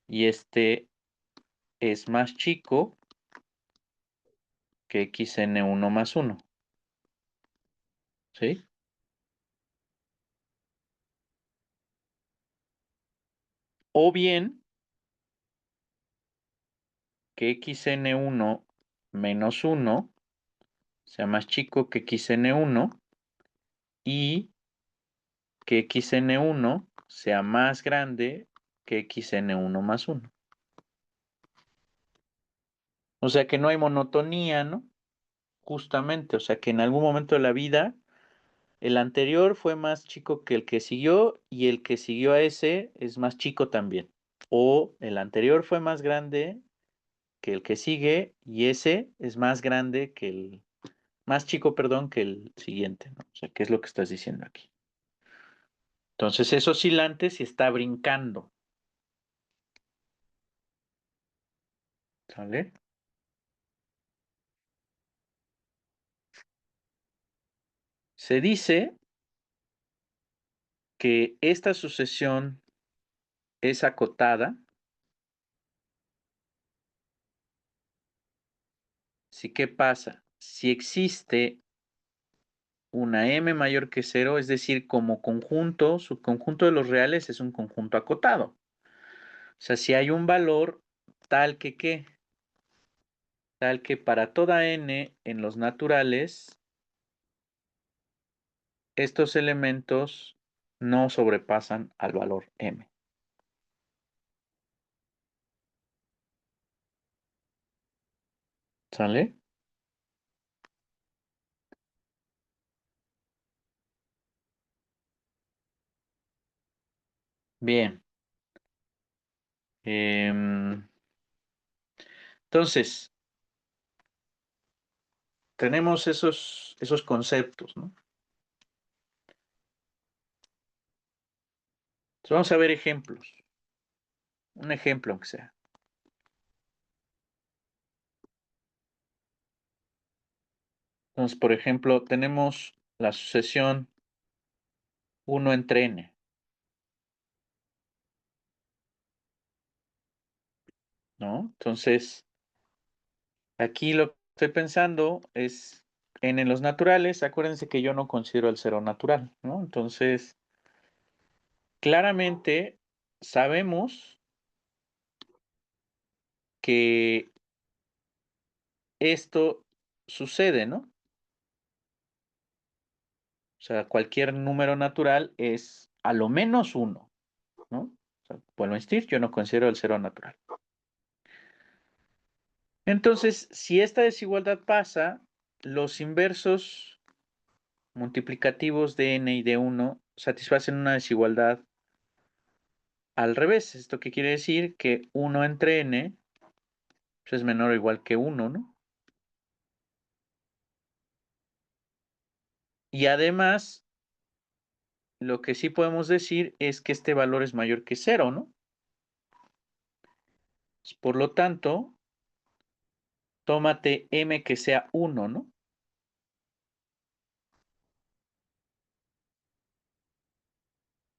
y este es más chico que XN1 más 1. ¿Sí? O bien que XN1 menos 1 sea más chico que XN1 y que XN1 sea más grande que XN1 más 1. O sea que no hay monotonía, ¿no? Justamente, o sea que en algún momento de la vida el anterior fue más chico que el que siguió y el que siguió a ese es más chico también. O el anterior fue más grande que el que sigue y ese es más grande que más chico, perdón, que el siguiente, ¿no? O sea, ¿qué es lo que estás diciendo aquí? Entonces es oscilante si está brincando, ¿sale? Se dice que esta sucesión es acotada si, ¿qué pasa? Si existe una m mayor que cero, es decir, como conjunto, subconjunto de los reales es un conjunto acotado. O sea, si hay un valor tal que ¿qué? Tal que para toda n en los naturales, estos elementos no sobrepasan al valor m. ¿Sale? Bien. Entonces, tenemos esos conceptos, ¿no? Entonces, vamos a ver ejemplos. Un ejemplo, aunque sea. Entonces, por ejemplo, tenemos la sucesión 1 entre n, ¿no? Entonces, aquí lo que estoy pensando es en los naturales. Acuérdense que yo no considero el cero natural, ¿no? Entonces, claramente sabemos que esto sucede, ¿no? O sea, cualquier número natural es a lo menos uno, ¿no? O sea, vuelvo a insistir, yo no considero el cero natural. Entonces, si esta desigualdad pasa, los inversos multiplicativos de n y de 1 satisfacen una desigualdad al revés. ¿Esto qué quiere decir? Que 1 entre n pues, es menor o igual que 1, ¿no? Y además, lo que sí podemos decir es que este valor es mayor que 0, ¿no? Por lo tanto, tómate m que sea 1, ¿no?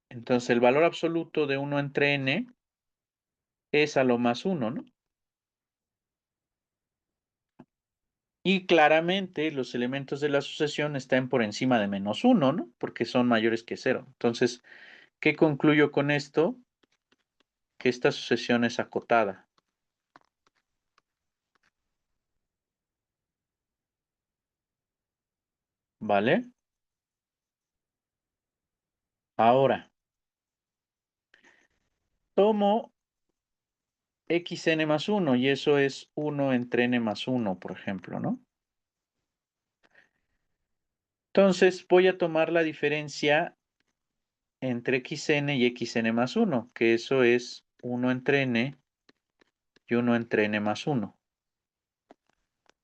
Entonces, el valor absoluto de 1 entre n es a lo más 1, ¿no? Y claramente los elementos de la sucesión están por encima de menos 1, ¿no? Porque son mayores que 0. Entonces, ¿qué concluyo con esto? Que esta sucesión es acotada. ¿Vale? Ahora, tomo xn más 1 y eso es 1 entre n más 1, por ejemplo, ¿no? Entonces, voy a tomar la diferencia entre xn y xn más 1, que eso es 1 entre n y 1 entre n más 1.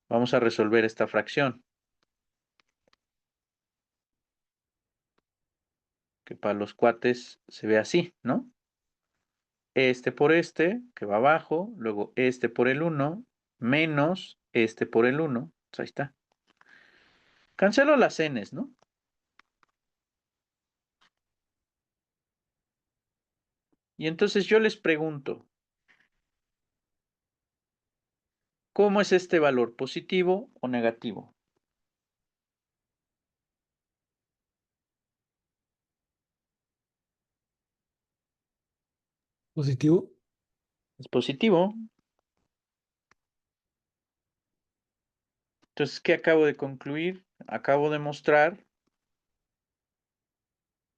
Vamos a resolver esta fracción, que para los cuates se ve así, ¿no? Este por este, que va abajo, luego este por el 1, menos este por el 1. Pues ahí está. Cancelo las n's, ¿no? Y entonces yo les pregunto, ¿cómo es este valor? ¿Positivo o negativo? ¿Positivo? Es positivo. Entonces, ¿qué acabo de concluir? Acabo de mostrar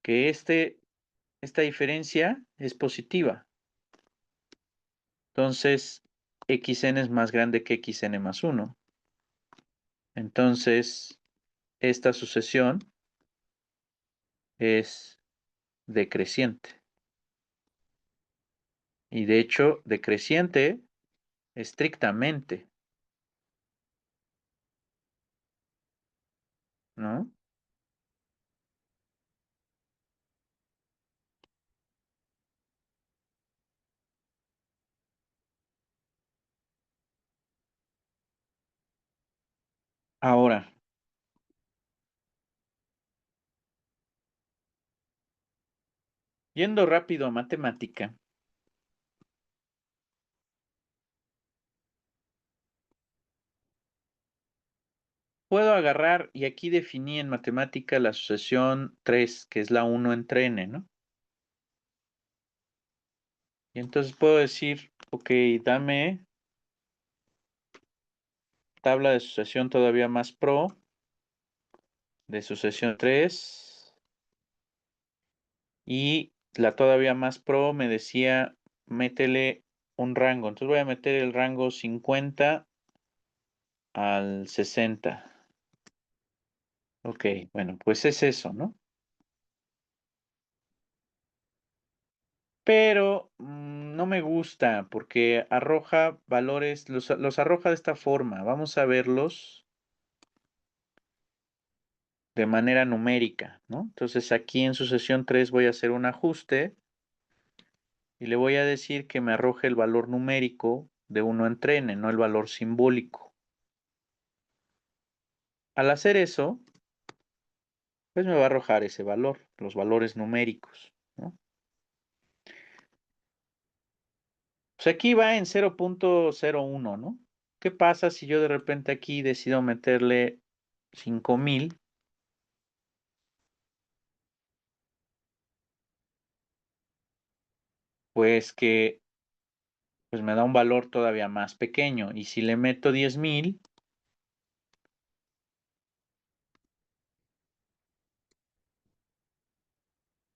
que esta diferencia es positiva. Entonces, xn es más grande que xn más 1. Entonces, esta sucesión es decreciente. Y de hecho, decreciente estrictamente, ¿no? Ahora, yendo rápido a matemática, puedo agarrar, y aquí definí en matemática la sucesión 3, que es la 1 entre n, ¿no? Y entonces puedo decir, ok, dame tabla de sucesión todavía más pro, de sucesión 3, y la todavía más pro me decía, métele un rango. Entonces voy a meter el rango 50 al 60. Ok, bueno, pues es eso, ¿no? Pero no me gusta porque arroja valores, los arroja de esta forma. Vamos a verlos de manera numérica, ¿no? Entonces aquí en sucesión 3 voy a hacer un ajuste y le voy a decir que me arroje el valor numérico de 1 entre n, no el valor simbólico. Al hacer eso, pues me va a arrojar ese valor, los valores numéricos, ¿no? Pues aquí va en 0.01, ¿no? ¿Qué pasa si yo de repente aquí decido meterle 5000? Pues que pues me da un valor todavía más pequeño. Y si le meto 10,000,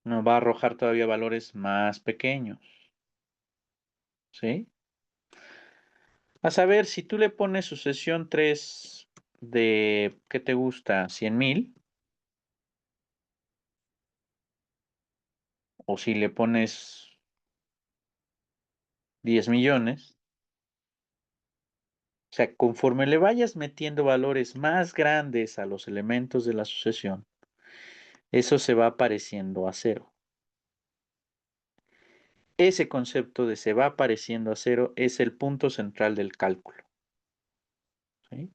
nos va a arrojar todavía valores más pequeños. ¿Sí? A saber, si tú le pones sucesión 3 de, ¿qué te gusta? 100,000. O si le pones 10 millones. O sea, conforme le vayas metiendo valores más grandes a los elementos de la sucesión, eso se va pareciendo a cero. Ese concepto de se va pareciendo a cero es el punto central del cálculo. ¿Sí?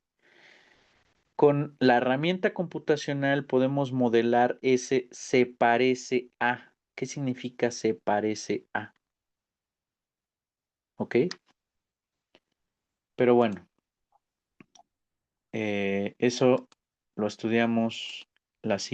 Con la herramienta computacional podemos modelar ese se parece a. ¿Qué significa se parece a? ¿Ok? Pero bueno, eso lo estudiamos la siguiente.